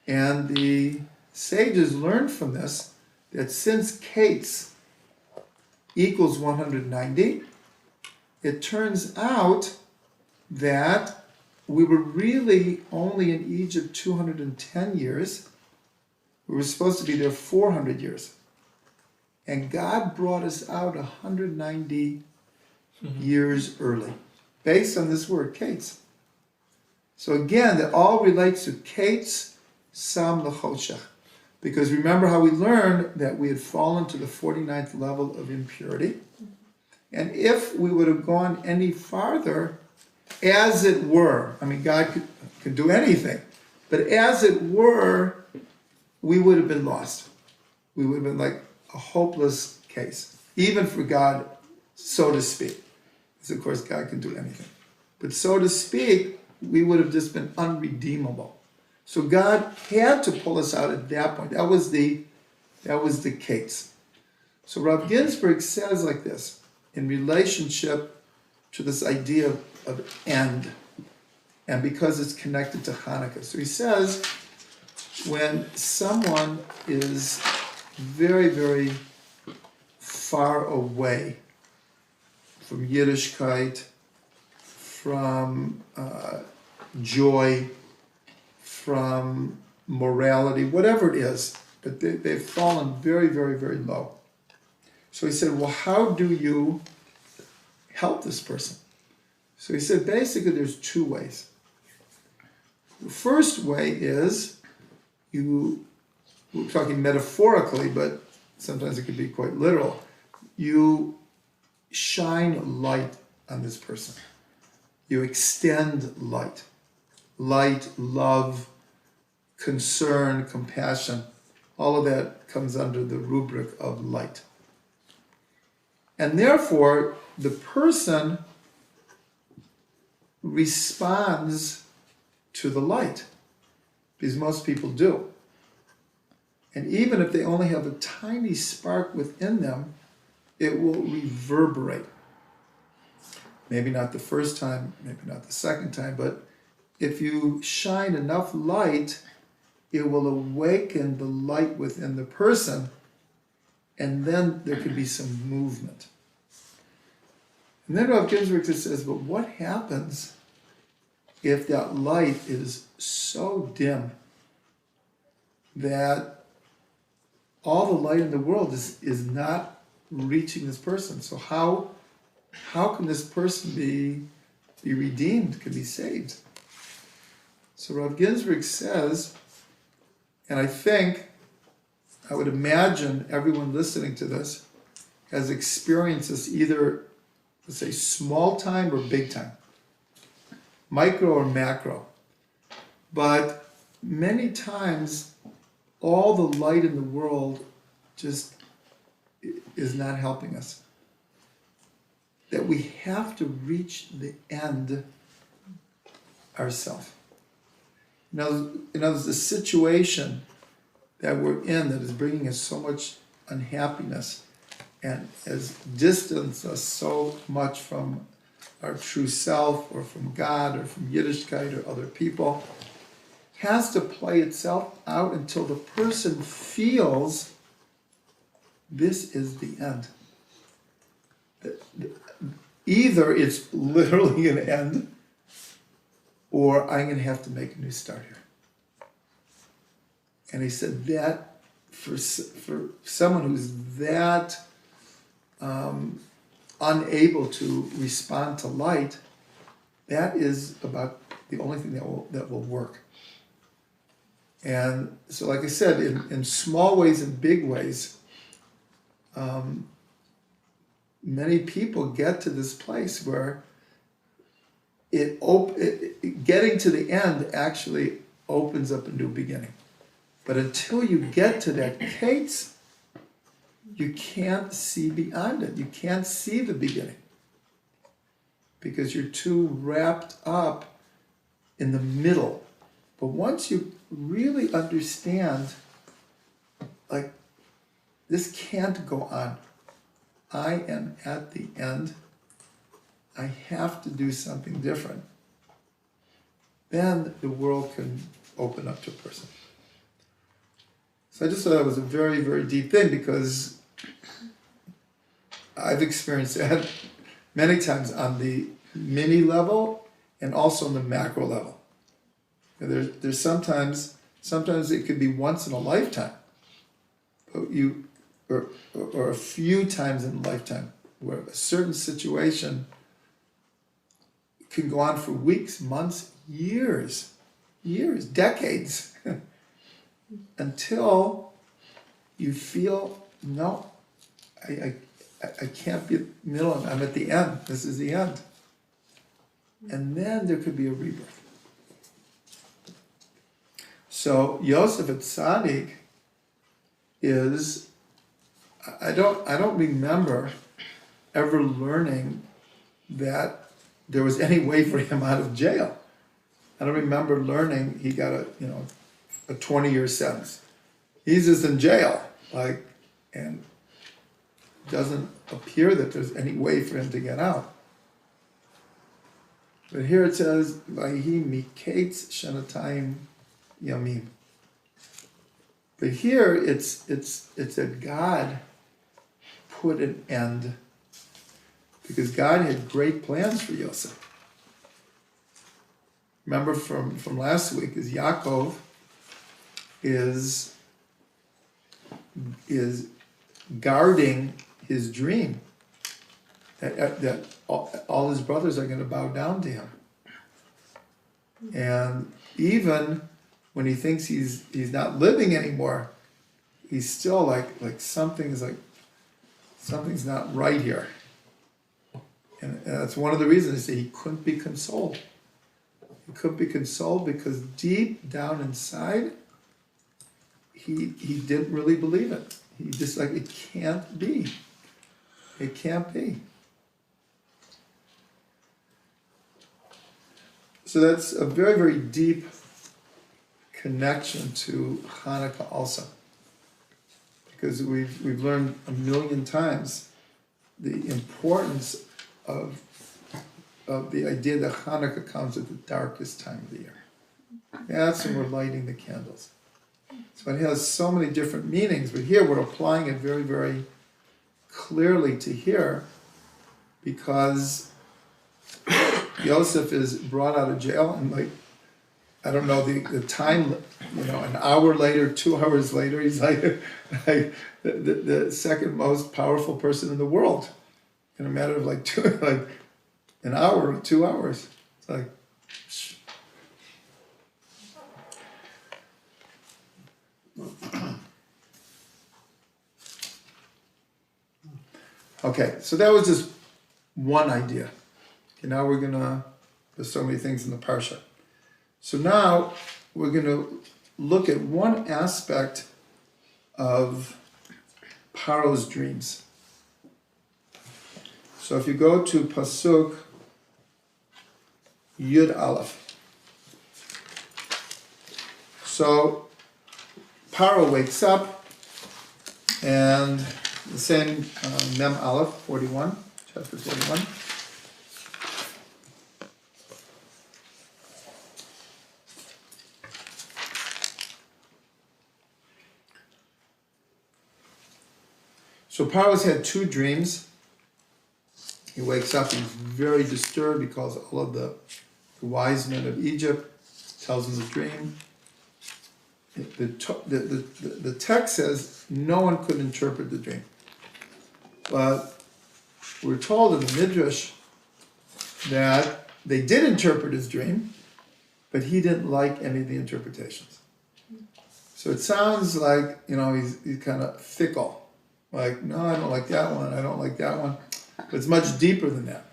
And the sages learned from this that since kates equals 190, it turns out that we were really only in Egypt 210 years. We were supposed to be there 400 years. And God brought us out 190 years early, based on this word, kates. So again, that all relates to kates, sam l'choshech. Because remember how we learned that we had fallen to the 49th level of impurity. And if we would have gone any farther, as it were, I mean, God could do anything, but as it were, we would have been lost. We would have been like a hopeless case, even for God, so to speak. Because of course God can do anything. But so to speak, we would have just been unredeemable. So God had to pull us out at that point. That was the case. So Rav Ginsburg says like this, in relationship to this idea of end, and because it's connected to Hanukkah. So he says, when someone is very, very far away from Yiddishkeit, from joy, from morality, whatever it is, but they've fallen very, very, very low. So he said, well, how do you help this person? So he said, basically there's two ways. The first way is, we're talking metaphorically, but sometimes it can be quite literal. You shine light on this person. You extend light. Light, love, concern, compassion, all of that comes under the rubric of light. And therefore, the person responds to the light, because most people do. And even if they only have a tiny spark within them, it will reverberate. Maybe not the first time, maybe not the second time, but if you shine enough light, it will awaken the light within the person, and then there could be some movement. And then Rav Ginsburg says, but what happens if that light is so dim that all the light in the world is not reaching this person? So how can this person be redeemed, can be saved? So Rav Ginsburg says, and I would imagine everyone listening to this has experienced this either, let's say, small time or big time, micro or macro. But many times, all the light in the world just is not helping us. That we have to reach the end ourselves. Now, the situation that we're in that is bringing us so much unhappiness and has distanced us so much from our true self or from God or from Yiddishkeit or other people, has to play itself out until the person feels this is the end. Either it's literally an end, or I'm going to have to make a new start here. And he said that for someone who's that unable to respond to light, that is about the only thing that will work. And so, like I said, in small ways and big ways, many people get to this place where getting to the end actually opens up a new beginning. But until you get to that gates, you can't see beyond it. You can't see the beginning because you're too wrapped up in the middle. But once you really understand, like, this can't go on. I am at the end. I have to do something different. Then the world can open up to a person. So I just thought that was a very, very deep thing because I've experienced that many times on the mini level and also on the macro level. There's sometimes it could be once in a lifetime, but or a few times in a lifetime where a certain situation can go on for weeks, months, years, decades, until you feel, no, I can't be in the middle, I'm at the end, this is the end. And then there could be a rebirth. So Yosef Tzaddik is, I don't remember ever learning that there was any way for him out of jail. I don't remember learning he got a 20-year sentence. He's just in jail, and doesn't appear that there's any way for him to get out. But here it says, "Vayhi miketz shanatayim yamim." But here it's that God put an end, because God had great plans for Yosef. Remember from last week, is Yaakov is guarding his dream that all his brothers are going to bow down to him, and even when he thinks he's not living anymore, he's still like something's not right here, and that's one of the reasons that he couldn't be consoled. He couldn't be consoled because deep down inside, he didn't really believe it. He just it can't be. It can't be. So that's a very, very deep connection to Hanukkah also. Because we've learned a million times the importance of the idea that Hanukkah comes at the darkest time of the year. That's when we're lighting the candles. So it has so many different meanings, but here we're applying it very, very clearly to here, because Yosef is brought out of jail, and I don't know the time, an hour later, 2 hours later, he's like the second most powerful person in the world in a matter of an hour or 2 hours. It's like, okay, so that was just one idea. Okay, now there's so many things in the parsha. So now we're going to look at one aspect of Paro's dreams. So if you go to Pasuk Yud Aleph. So Paro wakes up, and the same Mem Aleph 41, chapter 41. So Paro's had 2 dreams. He wakes up, he's very disturbed because all of the wise men of Egypt tells him the dream. The text says no one could interpret the dream. But we're told in the Midrash that they did interpret his dream, but he didn't like any of the interpretations. So it sounds like, he's kind of fickle. Like, no, I don't like that one, I don't like that one. But it's much deeper than that,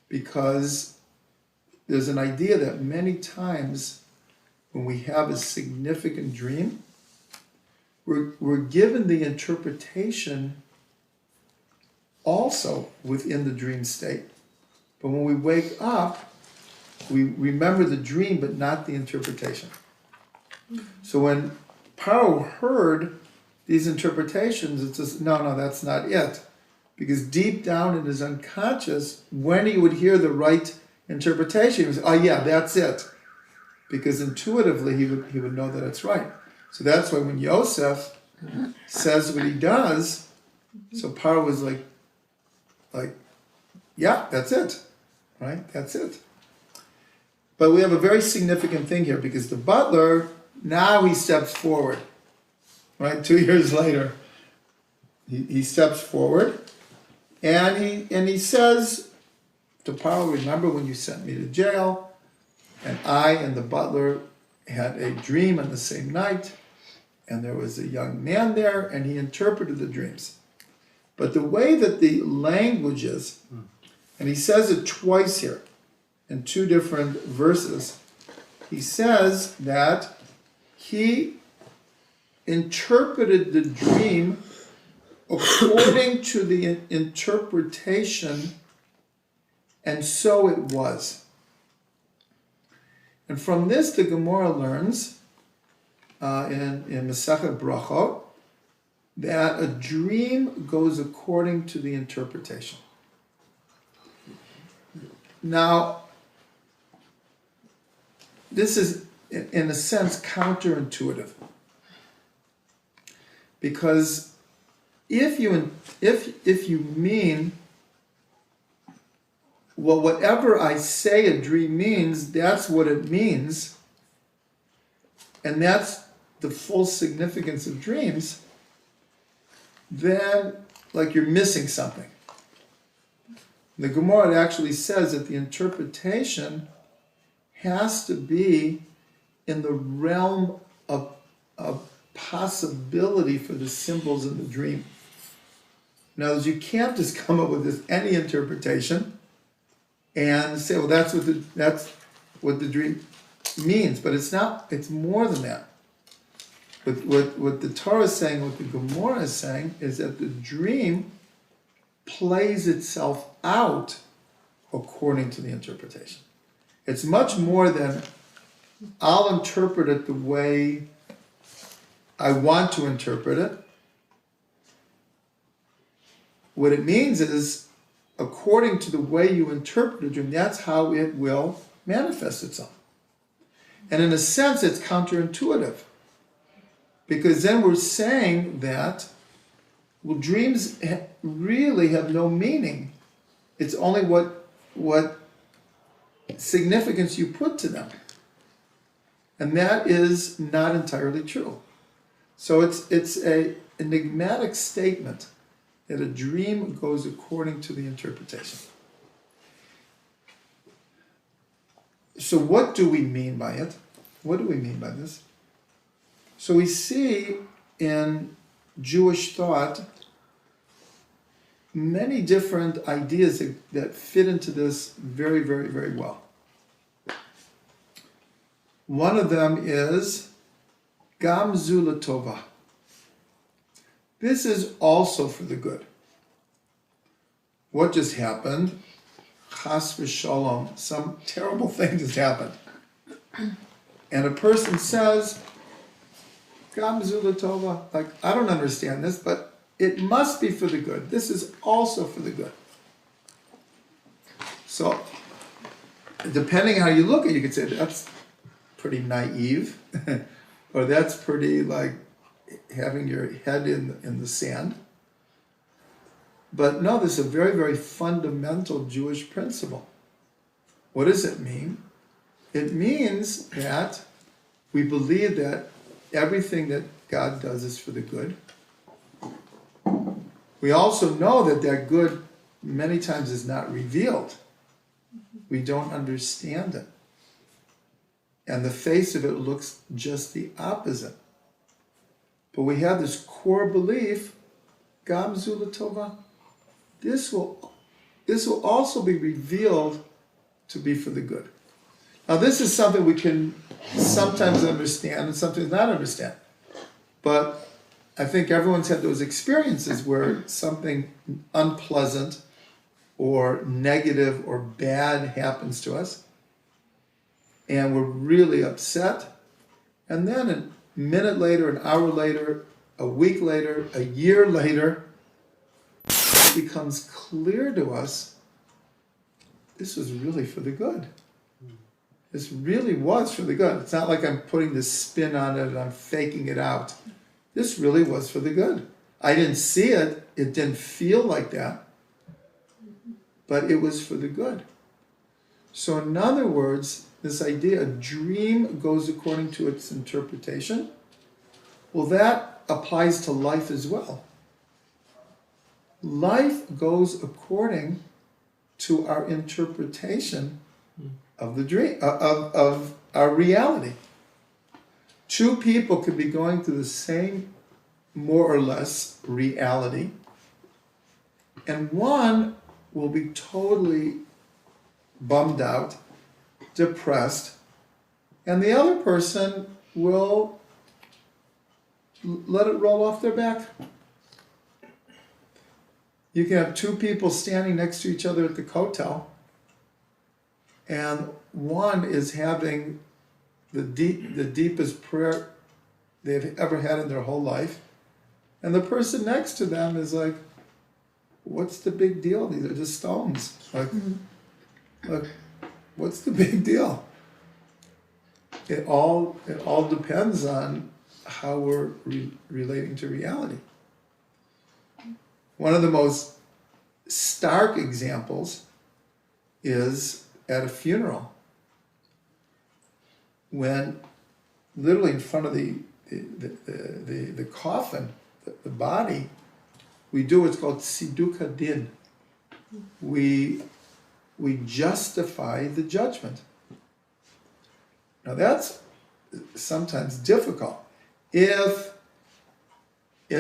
because there's an idea that many times when we have a significant dream, we're given the interpretation also within the dream state. But when we wake up, we remember the dream, but not the interpretation. So when Paro heard these interpretations, it says, no, that's not it. Because deep down in his unconscious, when he would hear the right interpretation, he would say, oh yeah, that's it. Because intuitively he would know that it's right. So that's why when Yosef says what he does, so Paro was like, yeah, that's it. Right? That's it. But we have a very significant thing here, because the butler, now he steps forward. Right? 2 years later, he steps forward, and he says to Paro, remember when you sent me to jail, and I and the butler had a dream on the same night, and there was a young man there, and he interpreted the dreams. But the way that the language is, and he says it twice here, in 2 different verses, he says that he interpreted the dream according to the interpretation, and so it was. And from this, the Gemara learns in Masechet Brachot that a dream goes according to the interpretation. Now, this is, in a sense, counterintuitive. Because if you mean, well, whatever I say a dream means, that's what it means, and that's the full significance of dreams, then, like, you're missing something. The Gemara actually says that the interpretation has to be in the realm of possibility for the symbols in the dream. In other words, you can't just come up with any interpretation and say, well, that's what the dream means. But it's not. It's more than that. What the Torah is saying, what the Gemara is saying, is that the dream plays itself out according to the interpretation. It's much more than I'll interpret it the way I want to interpret it. What it means is, according to the way you interpret a dream, that's how it will manifest itself. And in a sense, it's counterintuitive. Because then we're saying that, well, dreams really have no meaning. It's only what significance you put to them. And that is not entirely true. So it's an enigmatic statement that a dream goes according to the interpretation. So what do we mean by it? What do we mean by this? So we see in Jewish thought many different ideas that fit into this very, very, very well. One of them is Gam zu l'tova. This is also for the good. What just happened? Chas v'shalom. Some terrible thing just happened. And a person says, Gam zu l'tova. Like, I don't understand this, but it must be for the good. This is also for the good. So, depending how you look at it, you could say that's pretty naive, or that's pretty like having your head in the sand. But no, this is a very, very fundamental Jewish principle. What does it mean? It means that we believe that everything that God does is for the good. We also know that that good many times is not revealed. We don't understand it. And the face of it looks just the opposite. But we have this core belief, Gam Zula Tova, this will also be revealed to be for the good. Now this is something we can sometimes understand and sometimes not understand. But I think everyone's had those experiences where something unpleasant or negative or bad happens to us, and we're really upset, and then a minute later, an hour later, a week later, a year later, it becomes clear to us this was really for the good. This really was for the good. It's not like I'm putting this spin on it and I'm faking it out. This really was for the good. I didn't see it. It didn't feel like that. But it was for the good. So in other words, this idea, a dream goes according to its interpretation. Well, that applies to life as well. Life goes according to our interpretation of the dream, of our reality. Two people could be going through the same, more or less, reality, and one will be totally bummed out, depressed, and the other person will let it roll off their back. You can have two people standing next to each other at the kotel, and one is having the deepest prayer they've ever had in their whole life, and the person next to them is like, what's the big deal? These are just stones. Like, look, what's the big deal? It all depends on how we're relating to reality. One of the most stark examples is at a funeral, when literally in front of the coffin, the body, we do what's called Siduk Din. We justify the judgment. Now that's sometimes difficult. If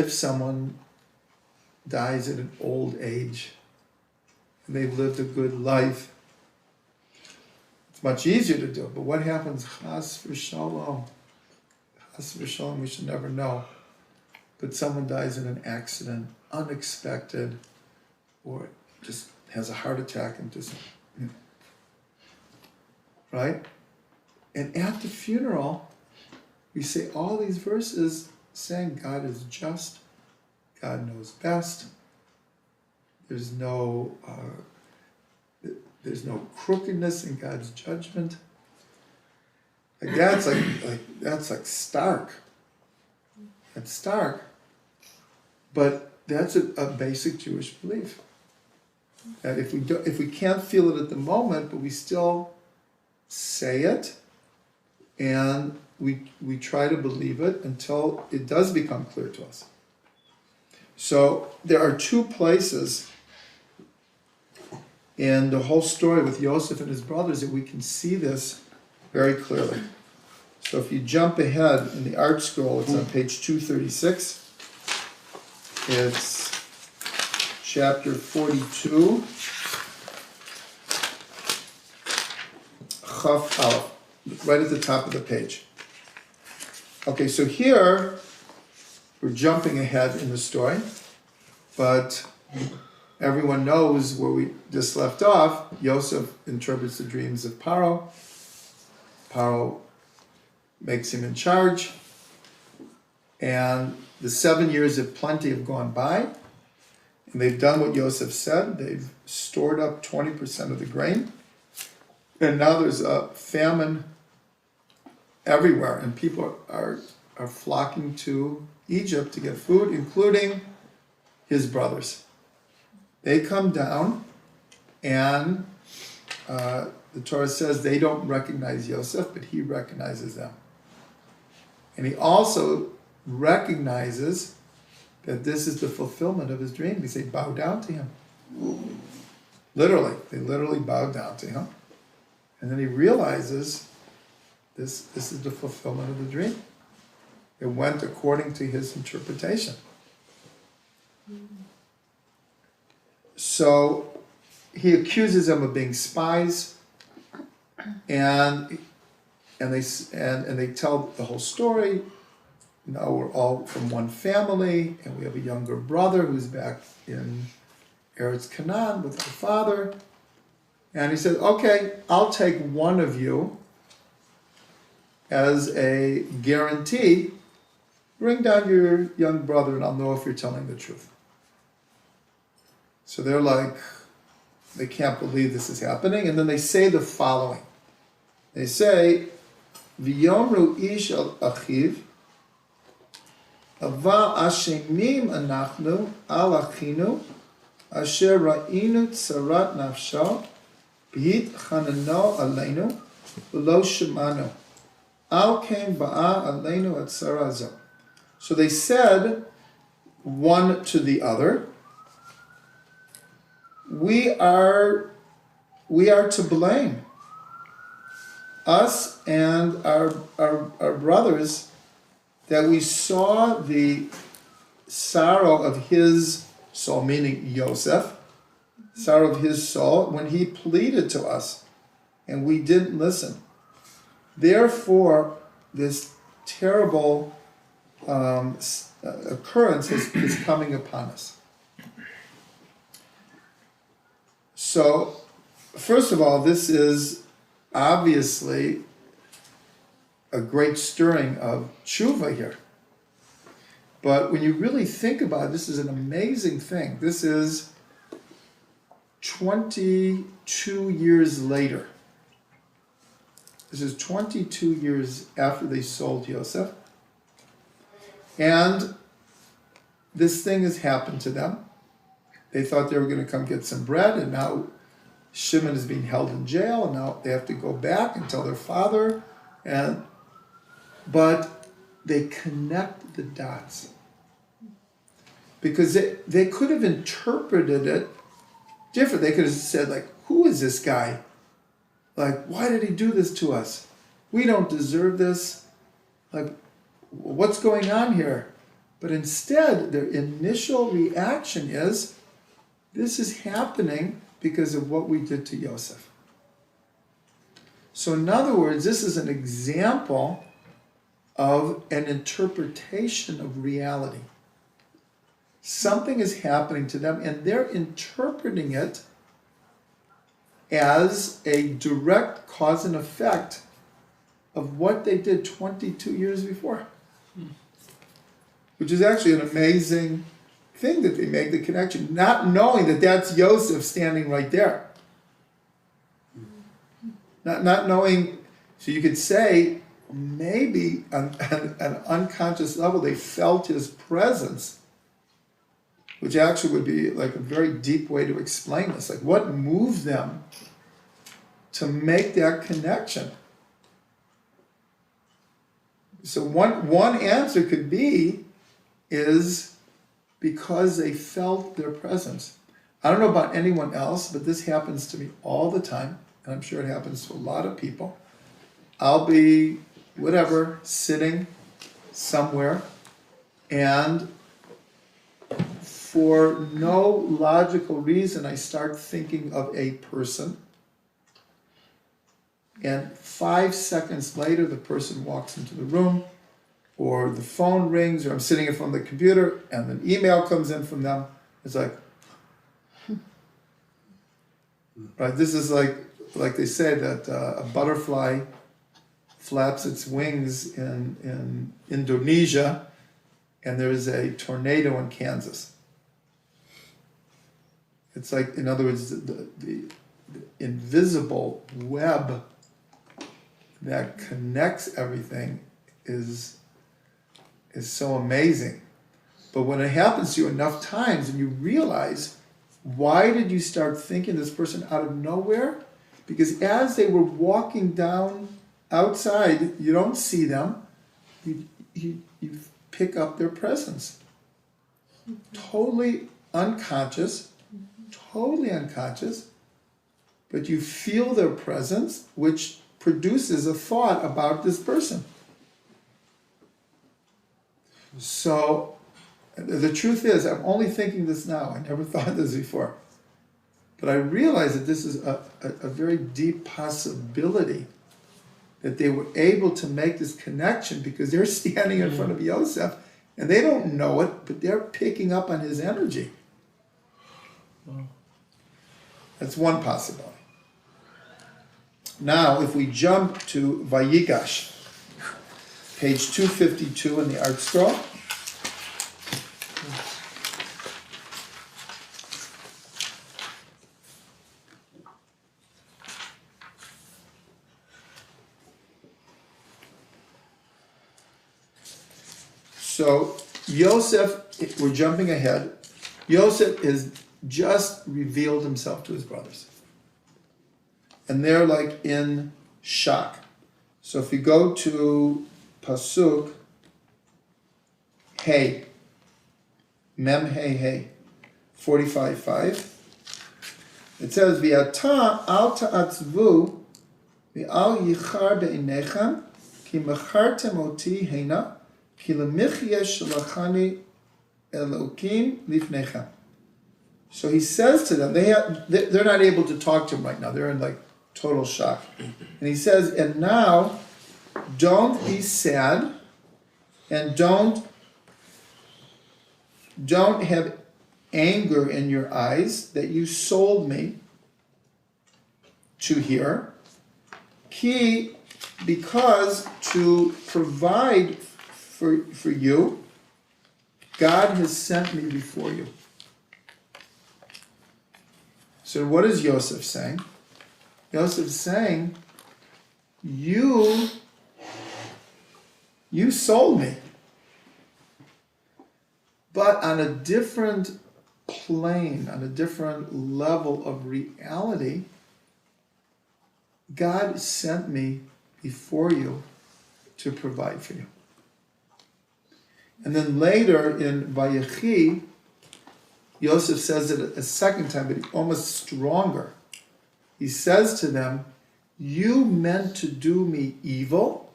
someone dies at an old age and they've lived a good life, it's much easier to do. But what happens, chas v'shalom? Chas v'shalom, we should never know. But someone dies in an accident, unexpected, or just has a heart attack and just, right? And at the funeral, we say all these verses saying God is just, God knows best. There's no crookedness in God's judgment. That's like stark. That's stark. But that's a basic Jewish belief. That if we can't feel it at the moment, but we still say it, and we try to believe it until it does become clear to us. So there are two places in the whole story with Yosef and his brothers that we can see this very clearly. So if you jump ahead in the art scroll, it's on page 236. It's chapter 42. Chaf Aleph, right at the top of the page. Okay, so here we're jumping ahead in the story, but everyone knows where we just left off. Yosef interprets the dreams of Paro. Paro makes him in charge, and the 7 years of plenty have gone by, and they've done what Yosef said. They've stored up 20% of the grain, and now there's a famine everywhere, and people are flocking to Egypt to get food, including his brothers. They come down, and the Torah says they don't recognize Yosef, but he recognizes them. And he also recognizes that this is the fulfillment of his dream. They say, bow down to him. Literally, they literally bowed down to him. And then he realizes this is the fulfillment of the dream. It went according to his interpretation. So he accuses them of being spies, and they tell the whole story. You know, we're all from one family, and we have a younger brother who's back in Eretz Canaan with our father. And he said, okay, I'll take one of you as a guarantee. Bring down your young brother and I'll know if you're telling the truth. So they're like, they can't believe this is happening. And then they say the following. They say, V'yomru ish al achiv, aval ashemim anachnu al achinu, asher ra'inu tsarat nafsho, b'hit chanano aleinu, v'lo shemanu. Al ken ba'a aleinu at sarazo. So they said, one to the other, we are to blame. Us and our brothers, that we saw the sorrow of his soul, meaning Yosef, sorrow of his soul, when he pleaded to us, and we didn't listen. Therefore, this terrible occurrence is coming upon us. So, first of all, this is obviously a great stirring of tshuva here. But when you really think about it, this is an amazing thing. This is 22 years later. This is 22 years after they sold Yosef. And this thing has happened to them. They thought they were going to come get some bread, and now Shimon is being held in jail, and now they have to go back and tell their father. But they connect the dots. Because they could have interpreted it different. They could have said, like, who is this guy? Like, why did he do this to us? We don't deserve this. Like, what's going on here? But instead, their initial reaction is, this is happening because of what we did to Yosef. So in other words, this is an example of an interpretation of reality. Something is happening to them, and they're interpreting it as a direct cause and effect of what they did 22 years before. Which is actually an amazing thing that they made the connection, not knowing that that's Yosef standing right there. Not knowing, so you could say, maybe on an unconscious level they felt his presence, which actually would be like a very deep way to explain this. Like, what moved them to make that connection? So one answer could be is because they felt their presence. I don't know about anyone else, but this happens to me all the time, and I'm sure it happens to a lot of people. I'll be, sitting somewhere, and for no logical reason, I start thinking of a person, and 5 seconds later, the person walks into the room, or the phone rings, or I'm sitting in front of the computer, and an email comes in from them. It's like, right? This is like they say that a butterfly flaps its wings in Indonesia, and there's a tornado in Kansas. It's like, in other words, the invisible web that connects everything is so amazing. But when it happens to you enough times and you realize, why did you start thinking this person out of nowhere? Because as they were walking down outside, you don't see them, you pick up their presence. Totally unconscious, but you feel their presence, which produces a thought about this person. So the truth is, I'm only thinking this now. I never thought this before. But I realize that this is a very deep possibility that they were able to make this connection because they're standing in front of Yosef and they don't know it, but they're picking up on his energy. That's one possibility. Now, if we jump to Vayigash, page 252 in the art scroll. So Yosef, we're jumping ahead. Yosef has just revealed himself to his brothers. And they're like in shock. So if you go to Pasuk, Hey, Mem Hey, 45:5, it says, V'ata al ta'atzvu, v'al yichar be'inechem, ki mechartem oti hena, ki lemichyeh shalachani Elokim lifnechem. So he says to them, they're not able to talk to him right now. They're in like total shock. And he says, and now, don't be sad and don't have anger in your eyes that you sold me to here. Because to provide for you, God has sent me before you. So what is Yosef saying? Yosef's saying, you sold me. But on a different plane, on a different level of reality, God sent me before you to provide for you. And then later in Vayechi, Yosef says it a second time, but almost stronger. He says to them, you meant to do me evil,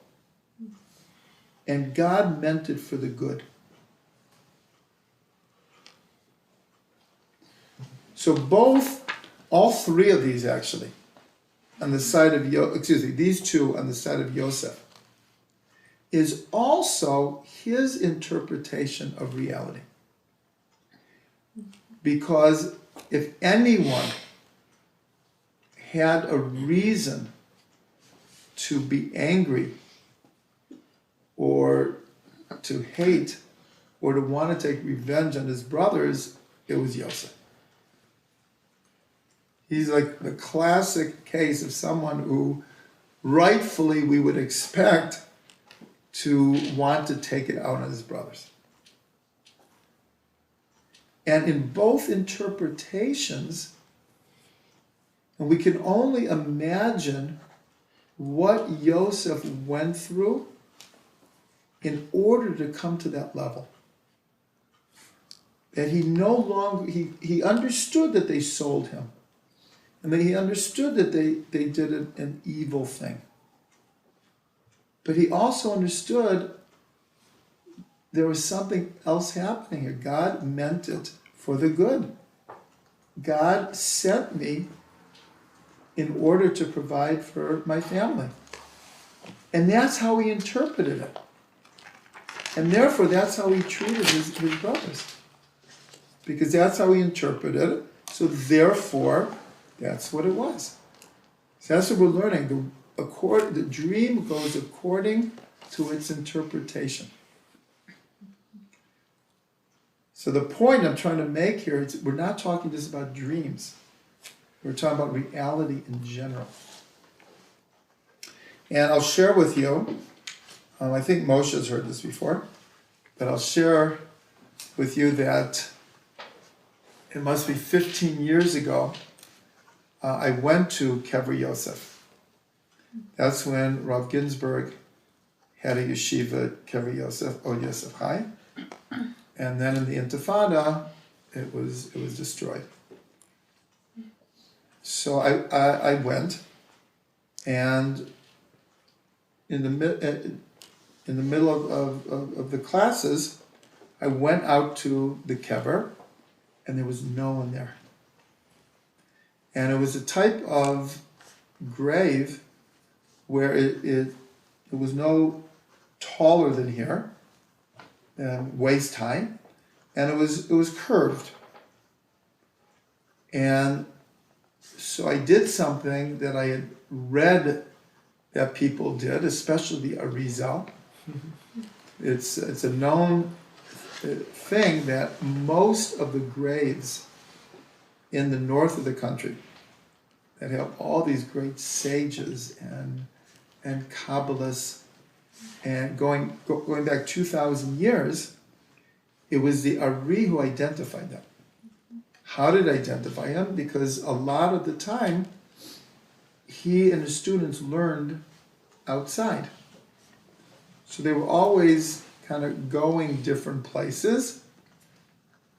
and God meant it for the good. So all three of these actually, on the side of these two on the side of Yosef, is also his interpretation of reality. Because if anyone had a reason to be angry or to hate or to want to take revenge on his brothers, it was Yosef. He's like the classic case of someone who rightfully we would expect to want to take it out on his brothers. And in both interpretations, and we can only imagine what Yosef went through in order to come to that level. That he no longer, he understood that they sold him. And that he understood that they did an evil thing. But he also understood there was something else happening here. God meant it for the good. God sent me in order to provide for my family. And that's how he interpreted it. And therefore, that's how he treated his brothers. Because that's how he interpreted it. So therefore, that's what it was. So that's what we're learning. The dream goes according to its interpretation. So the point I'm trying to make here is we're not talking just about dreams. We're talking about reality in general. And I'll share with you, I think Moshe has heard this before, but I'll share with you that it must be 15 years ago, I went to Kever Yosef. That's when Rav Ginsburg had a yeshiva at Kever Yosef, or Yosef Chai. And then in the Intifada, it was destroyed. So I went, and in the middle of the classes, I went out to the kever, and there was no one there. And it was a type of grave where it was no taller than here, waist high, and it was curved. And so I did something that I had read that people did, especially the Arizal. It's a known thing that most of the graves in the north of the country that have all these great sages and Kabbalists, and going back 2,000 years, it was the Ari who identified them. How did I identify him? Because a lot of the time, he and his students learned outside. So they were always kind of going different places,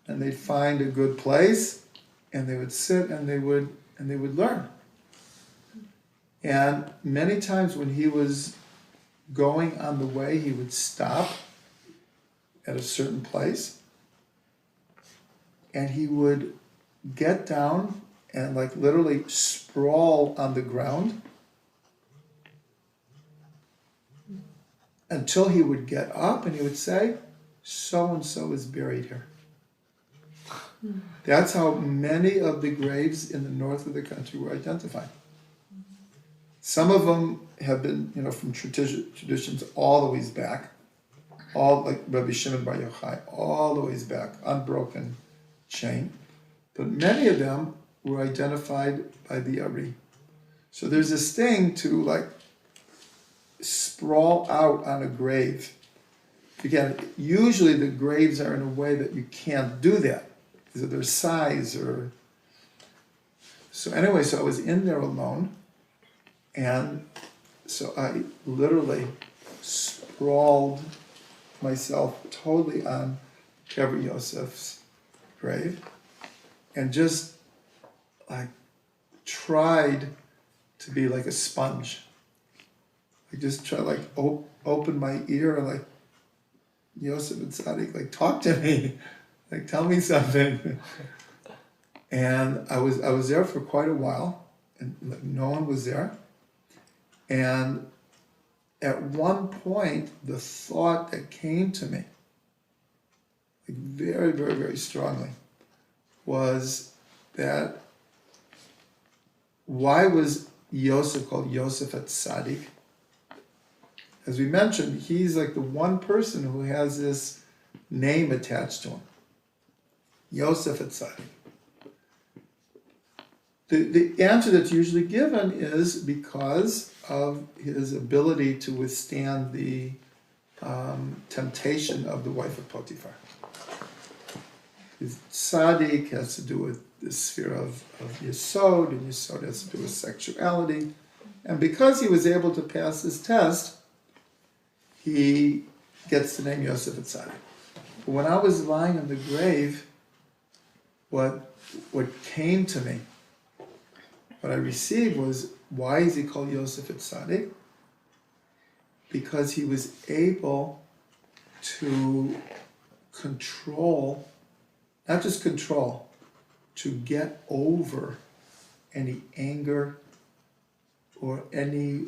and they'd find a good place, and they would sit and they would learn. And many times when he was going on the way, he would stop at a certain place, and he would get down and like literally sprawl on the ground until he would get up and he would say, so-and-so is buried here. That's how many of the graves in the north of the country were identified. Some of them have been, from traditions all the ways back, all like Rabbi Shimon Bar Yochai, all the ways back, unbroken chain. But many of them were identified by the Ari. So there's this thing to like sprawl out on a grave. Again, usually the graves are in a way that you can't do that because of their size or. So anyway, so I was in there alone, and so I literally sprawled myself totally on Kever Yosef's grave, and just like tried to be like a sponge. I just tried like open my ear and like, Yosef and Tzaddik, like talk to me, like tell me something. And I was there for quite a while, and like, no one was there. And at one point, the thought that came to me, like very, very, very strongly, was that why was Yosef called Yosef at Tzaddik? As we mentioned, he's like the one person who has this name attached to him. Yosef at Tzaddik. The answer that's usually given is because of his ability to withstand the temptation of the wife of Potiphar. His tzaddik has to do with the sphere of Yesod, and Yesod has to do with sexuality. And because he was able to pass this test, he gets the name Yosef at Tzaddik. But when I was lying in the grave, what came to me, what I received was, why is he called Yosef at Tzaddik? Because he was able to control, not just control, to get over any anger or any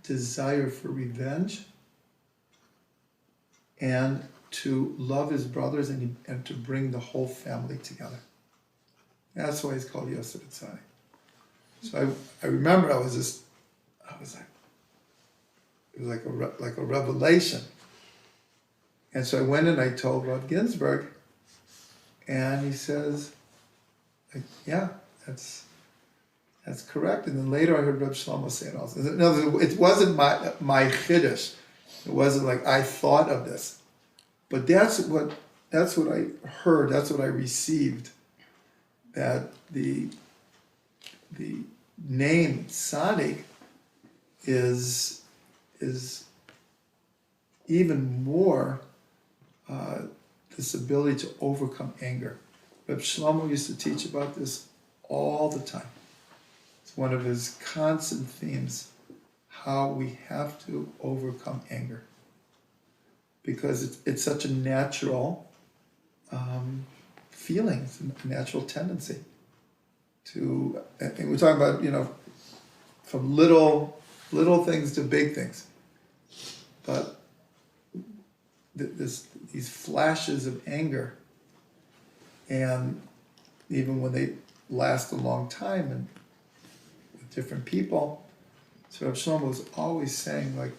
desire for revenge, and to love his brothers and to bring the whole family together. That's why he's called Yosef at Tzaddik. So I remember it was like a revelation. And so I went and I told Rav Ginsburg, and he says, like, yeah, that's correct. And then later I heard Reb Shlomo say it also. No, it wasn't my chiddush. It wasn't like I thought of this, but that's what I heard. That's what I received. That the name Tzaddik is even more this ability to overcome anger. Reb Shlomo used to teach about this all the time. It's one of his constant themes, how we have to overcome anger. Because it's such a natural feeling, it's a natural tendency to, and we're talking about, from little things to big things. But these flashes of anger, and even when they last a long time and with different people, so Rav Shlomo was always saying, like,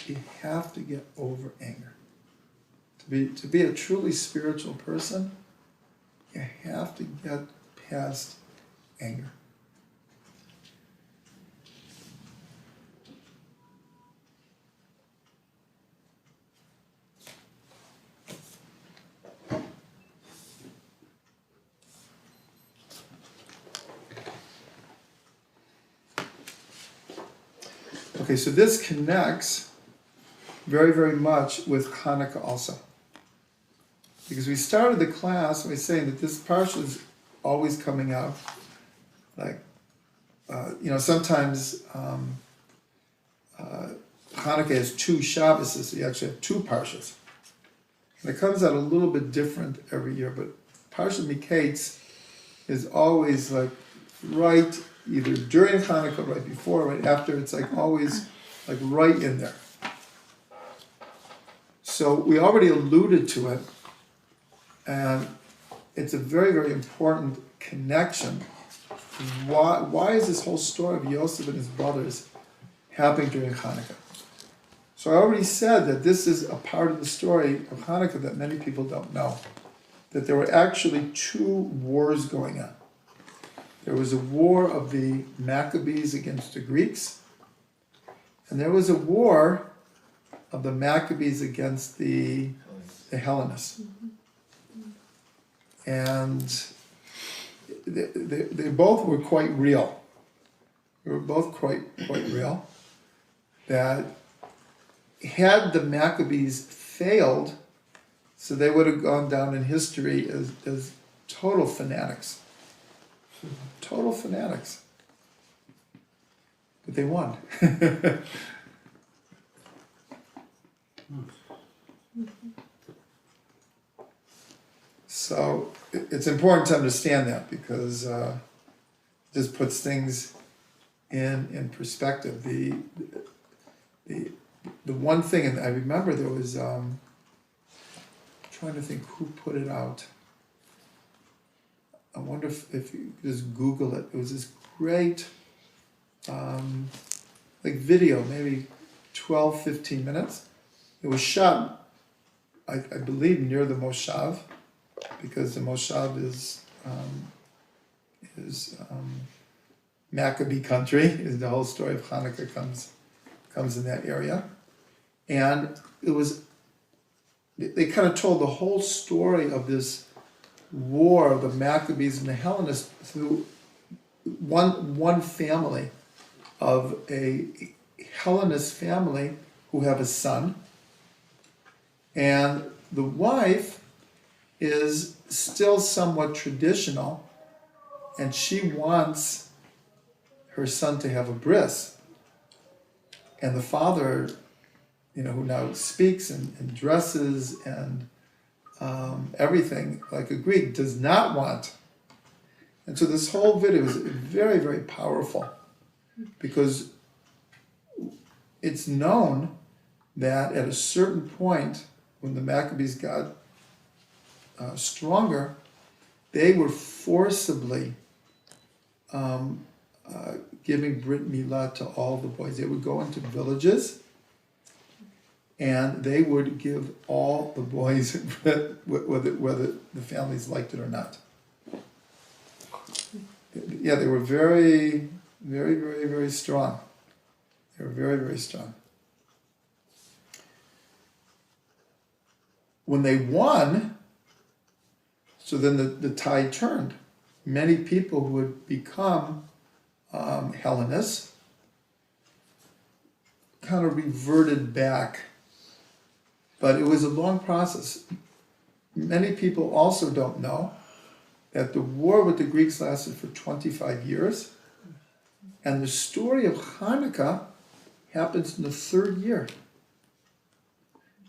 you have to get over anger. To be a truly spiritual person, you have to get past anger. Okay, so this connects very, very much with Hanukkah also. Because we started the class by saying that this parsha is always coming out. Like, sometimes Hanukkah has 2 Shabbases, so you actually have 2 parshas. And it comes out a little bit different every year, but Parsha Miketz is always like right, either during Hanukkah, right before, right after, it's like always like right in there. So we already alluded to it, and it's a very, very important connection. Why is this whole story of Yosef and his brothers happening during Hanukkah? So I already said that this is a part of the story of Hanukkah that many people don't know. That there were actually 2 wars going on. There was a war of the Maccabees against the Greeks, and there was a war of the Maccabees against the Hellenists. And they both were quite real. They were both quite real. That had the Maccabees failed, so they would have gone down in history as total fanatics. Total fanatics. But they won. So it's important to understand that, because it just puts things in perspective. The one thing, and I remember there was, I'm trying to think who put it out. I wonder if you just Google it. It was this great video, maybe 12, 15 minutes. It was shot, I believe, near the Moshav, because the Moshav is Maccabee country. Is the whole story of Hanukkah comes in that area. And they kind of told the whole story of this war of the Maccabees and the Hellenists through one family, of a Hellenist family who have a son, and the wife is still somewhat traditional, and she wants her son to have a bris, and the father, who now speaks and dresses and everything like a Greek, does not want. And so this whole video is very, very powerful, because it's known that at a certain point, when the Maccabees got stronger, they were forcibly giving Brit Milah to all the boys. They would go into villages, and they would give all the boys, whether the families liked it or not. Yeah, they were very, very, very, very strong. They were very, very strong. When they won, so then the tide turned. Many people who would become Hellenists kind of reverted back. But it was a long process. Many people also don't know that the war with the Greeks lasted for 25 years. And the story of Hanukkah happens in the third year.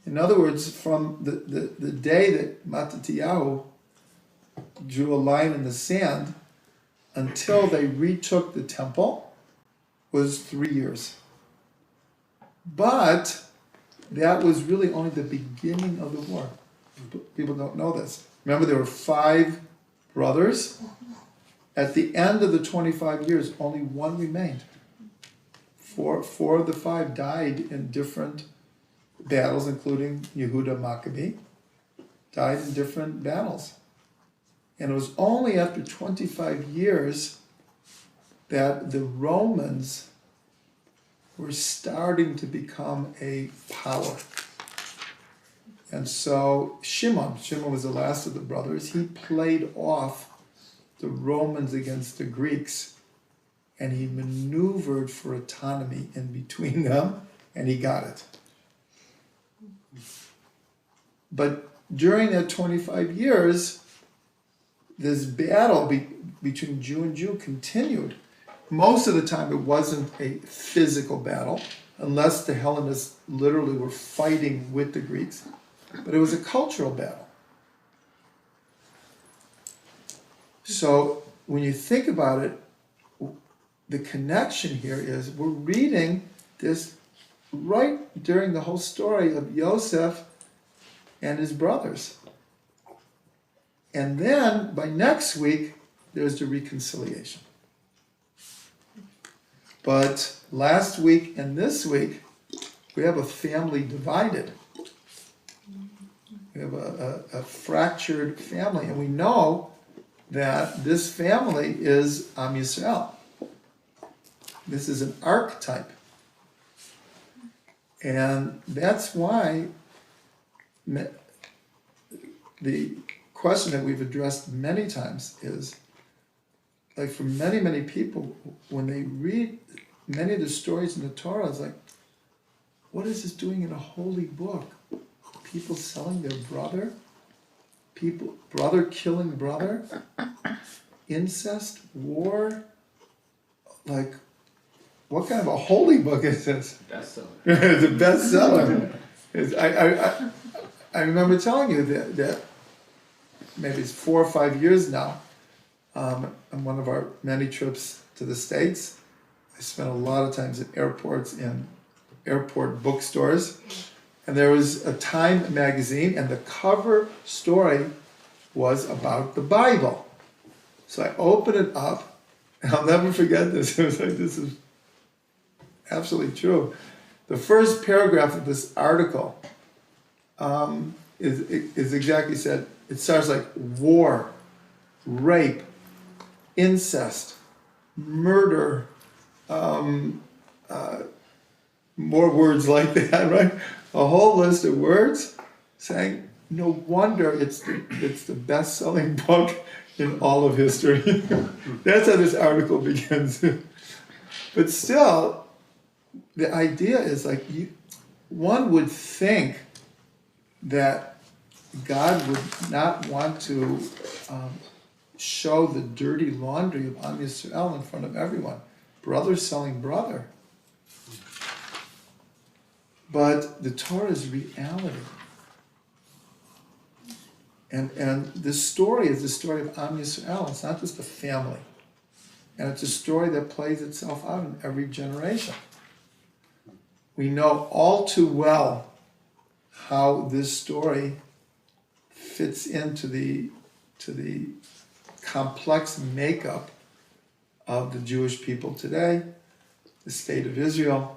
In other words, from the day that Mattatyahu drew a line in the sand until they retook the temple was 3 years. But that was really only the beginning of the war. People don't know this. Remember, there were 5 brothers. At the end of the 25 years, only 1 remained. Four of the 5 died in different battles, including Yehuda Maccabee, died in different battles. And it was only after 25 years that the Romans were starting to become a power. And so Shimon was the last of the brothers, he played off the Romans against the Greeks, and he maneuvered for autonomy in between them, and he got it. But during that 25 years, this battle between Jew and Jew continued. Most of the time it wasn't a physical battle, unless the Hellenists literally were fighting with the Greeks, but it was a cultural battle. So when you think about it, the connection here is we're reading this right during the whole story of Yosef and his brothers. And then by next week, there's the reconciliation. But last week and this week, we have a family divided. We have a fractured family, and we know that this family is Am Yisrael. This is an archetype. And that's why the question that we've addressed many times is, like, for many, many people, when they read many of the stories in the Torah, it's like, what is this doing in a holy book? People selling their brother? Brother killing brother? Incest? War? Like, what kind of a holy book is this? Bestseller. It's a bestseller. I remember telling you that maybe it's 4 or 5 years now, on one of our many trips to the States. I spent a lot of times at airports and airport bookstores. And there was a Time magazine, and the cover story was about the Bible. So I opened it up, and I'll never forget this. It was like, this is absolutely true. The first paragraph of this article is exactly said. It starts like war, rape, incest, murder, more words like that, right? A whole list of words saying, no wonder it's the best-selling book in all of history. That's how this article begins. But still, the idea is like, one would think that God would not want to show the dirty laundry of Am Yisrael in front of everyone. Brother selling brother. But the Torah is reality. And this story is the story of Am Yisrael. It's not just a family. And it's a story that plays itself out in every generation. We know all too well how this story fits into the complex makeup of the Jewish people today, the state of Israel.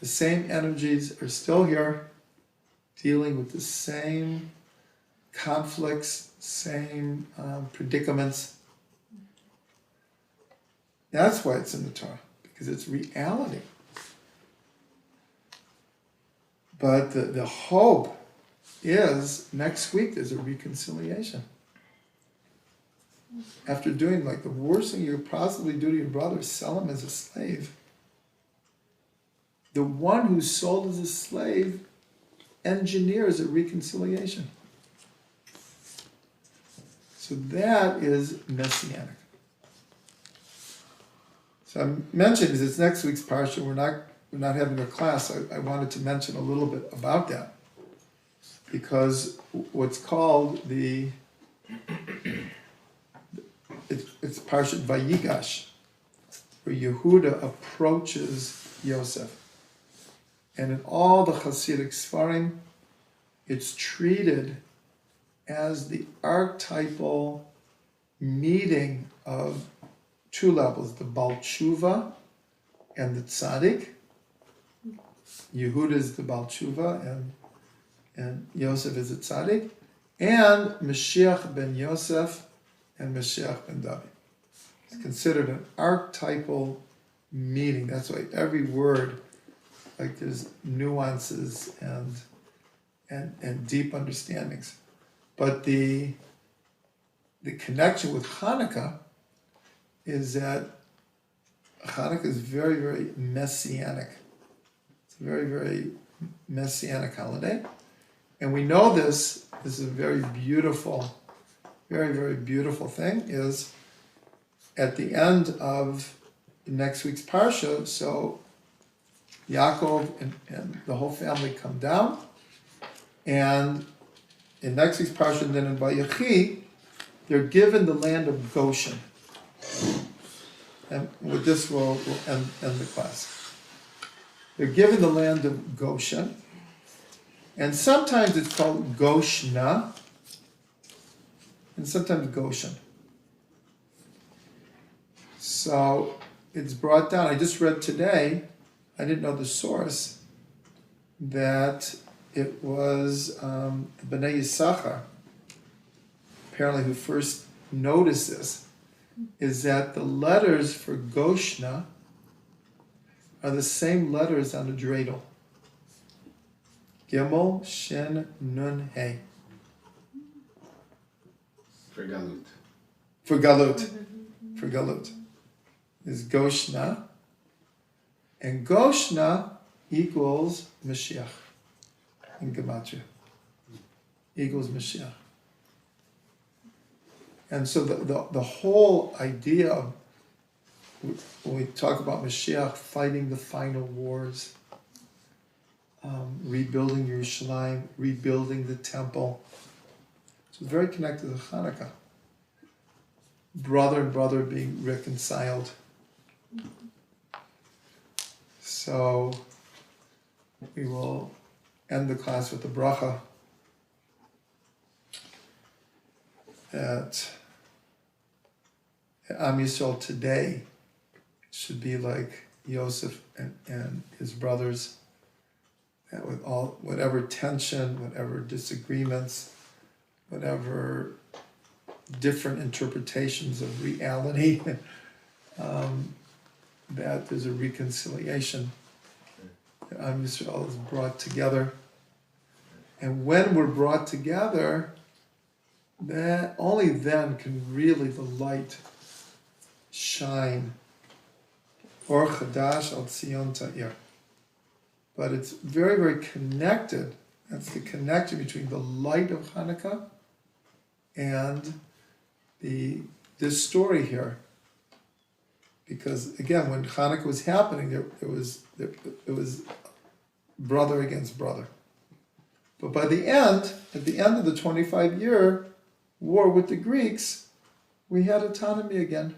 The same energies are still here, dealing with the same conflicts, same predicaments. That's why it's in the Torah, because it's reality. But the hope is next week there's a reconciliation. After doing like the worst thing you could possibly do to your brother, sell him as a slave. The one who's sold as a slave engineers a reconciliation. So that is messianic. So I mentioned because it's next week's parsha. We're not having a class. I wanted to mention a little bit about that because what's called it's parshat Vayigash, where Yehuda approaches Yosef, and in all the Hasidic Sfarim, it's treated as the archetypal meeting of two levels, the Baal Tshuva and the Tzaddik. Yehuda is the Baal Tshuva and Yosef is the Tzaddik. And Mashiach ben Yosef and Mashiach ben David. It's considered an archetypal meeting. That's why every word, like there's nuances and deep understandings. But the connection with Hanukkah is that Hanukkah is very, very messianic. It's a very, very messianic holiday. And we know this is a very beautiful, very, very beautiful thing, is at the end of next week's Parsha, so Yaakov and the whole family come down, and in next week's Parsha, and then in Vayechi, they're given the land of Goshen. And with this, we'll end the class. They're given the land of Goshen, and sometimes it's called Goshna, and sometimes Goshen. So it's brought down. I just read today, I didn't know the source, that it was the Bnei Yisachar, apparently, who first noticed this, is that the letters for Goshna are the same letters on the dreidel. Gimel, Shin, Nun, Hey. For Galut. For Galut. For Galut. Is Goshna. And Goshna equals Mashiach in Gematria. Equals Mashiach. And so the whole idea of, when we talk about Mashiach fighting the final wars, rebuilding Yerushalayim, rebuilding the temple, so it's very connected to Hanukkah. Brother and brother being reconciled. So we will end the class with the bracha that Am Yisrael today should be like Yosef and his brothers, that with all whatever tension, whatever disagreements, whatever different interpretations of reality, that there's a reconciliation. That Am Yisrael is brought together, and when we're brought together, that only then can really the light shine. Or Chadash al Tzion Ta'ir. But it's very, very connected. That's the connection between the light of Hanukkah and this story here. Because again, when Hanukkah was happening, it was brother against brother. But by the end, at the end of the 25-year war with the Greeks, we had autonomy again.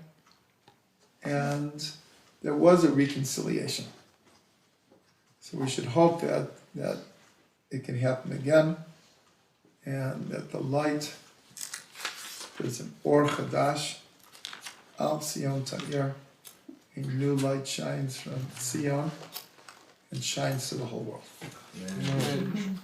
And there was a reconciliation. So we should hope that it can happen again, and that the light, there's an Or Chadash, Al Tzion Ta'ir, a new light shines from Zion and shines to the whole world. Amen.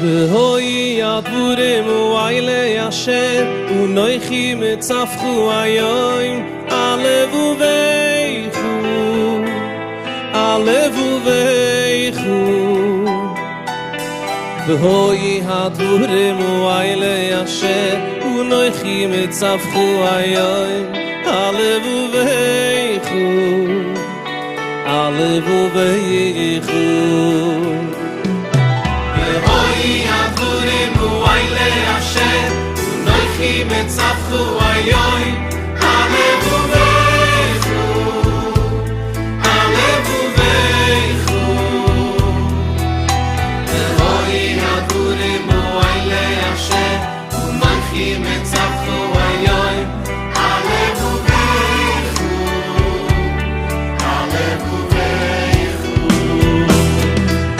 והוי ידבורים ואילי אשר ונויכי מצפחו היום הלב ובייכו הלב ובייכו והוי הדבורים ואילי אשר ונויכי מצפחו היום הלב ובייכו הלב ובייכו מצפחו היום הלב ובייכו הלב ובייכו והוי הדבורים ואילי אשר ומלכי מצפחו היום הלב ובייכו הלב ובייכו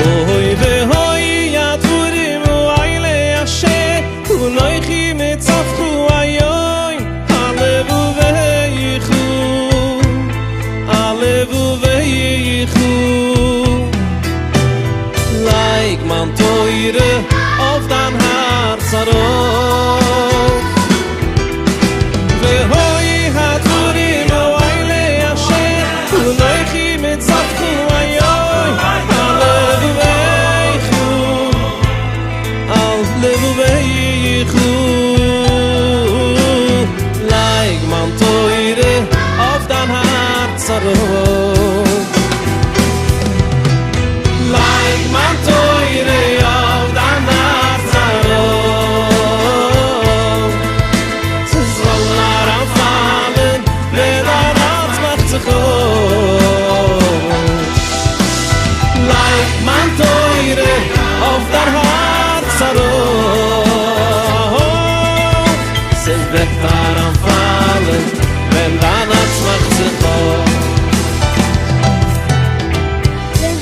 אוי והוי הדבורים ואילי אשר ומלכי מצפחו man toire auf dein Herz herauf Vehoi haturim oile Hashem Unoichi mitzavchu ayoy Alev uveichu Alev uveichu Like man toire auf dein Herz herauf Like man toire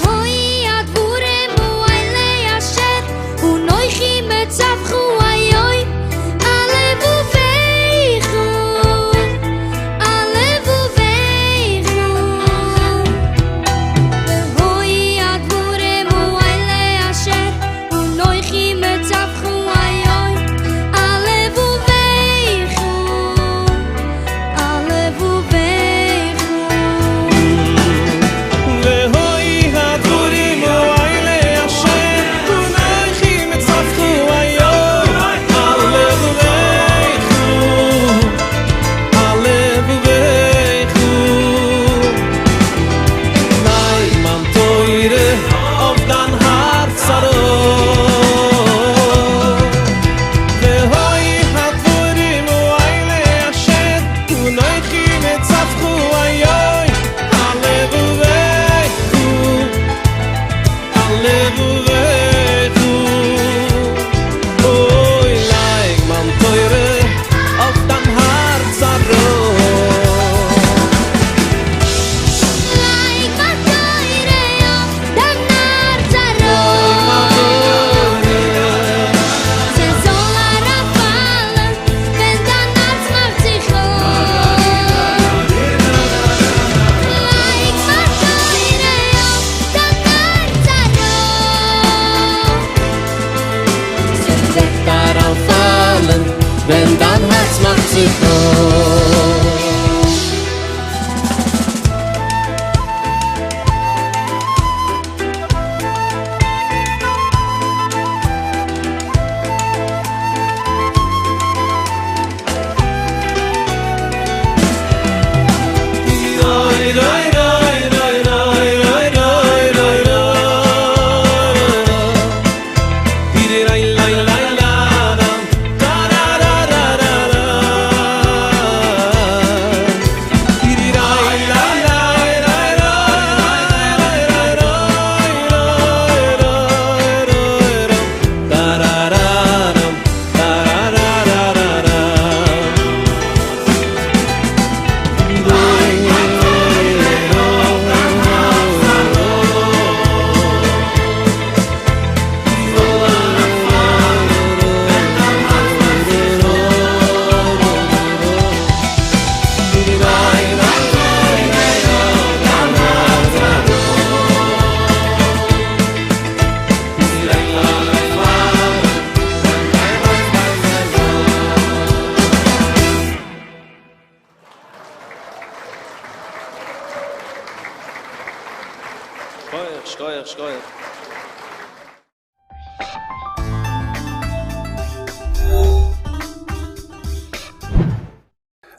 Hoy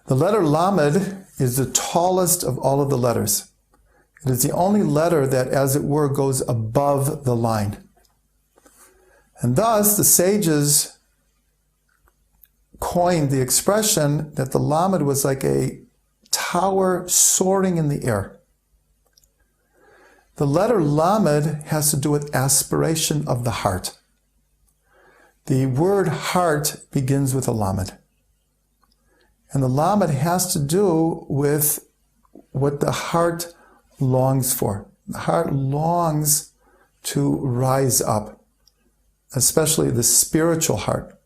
The letter Lamed is the tallest of all of the letters. It is the only letter that, as it were, goes above the line. And thus, the sages coined the expression that the Lamed was like a tower soaring in the air. The letter Lamed has to do with aspiration of the heart. The word heart begins with a Lamed. And the Lamed has to do with what the heart longs for. The heart longs to rise up, especially the spiritual heart,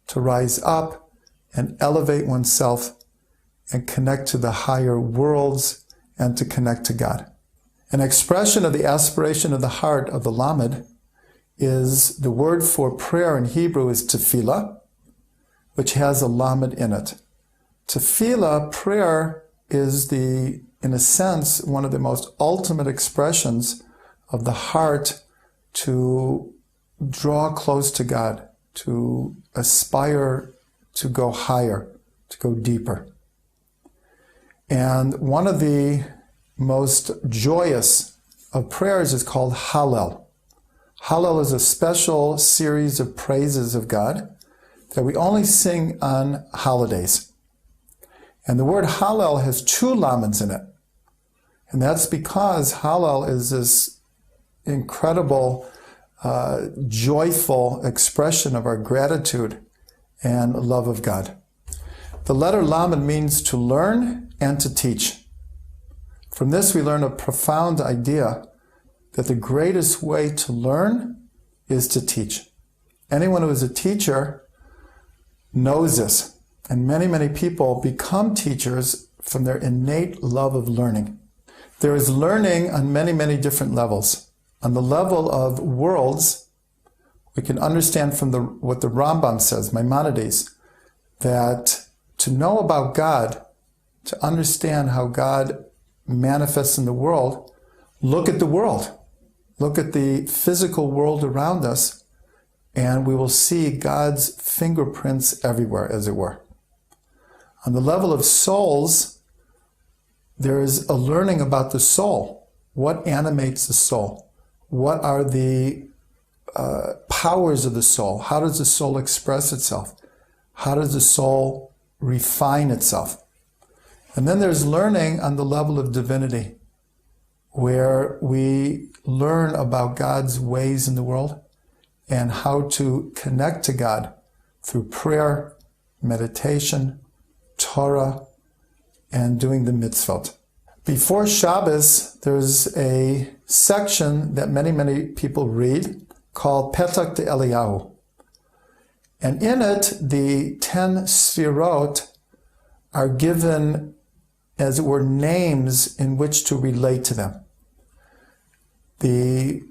to rise up and elevate oneself and connect to the higher worlds and to connect to God. An expression of the aspiration of the heart of the Lamed is the word for prayer in Hebrew is tefillah, which has a Lamed in it. Tefillah, prayer, is in a sense, one of the most ultimate expressions of the heart to draw close to God, to aspire to go higher, to go deeper. And one of the most joyous of prayers is called Hallel. Hallel is a special series of praises of God that we only sing on holidays. And the word Hallel has two lameds in it. And that's because Hallel is this incredible, joyful expression of our gratitude and love of God. The letter Lamed means to learn and to teach. From this we learn a profound idea that the greatest way to learn is to teach. Anyone who is a teacher knows this. And many, many people become teachers from their innate love of learning. There is learning on many, many different levels. On the level of worlds, we can understand from what the Rambam says, Maimonides, that to know about God, to understand how God manifests in the world, look at the world. Look at the physical world around us, and we will see God's fingerprints everywhere, as it were. On the level of souls, there is a learning about the soul. What animates the soul? What are the powers of the soul? How does the soul express itself? How does the soul refine itself? And then there's learning on the level of divinity, where we learn about God's ways in the world and how to connect to God through prayer, meditation, Torah, and doing the mitzvot. Before Shabbos, there's a section that many, many people read called Petak de Eliyahu. And in it, the 10 sfirot are given, as it were, names in which to relate to them. The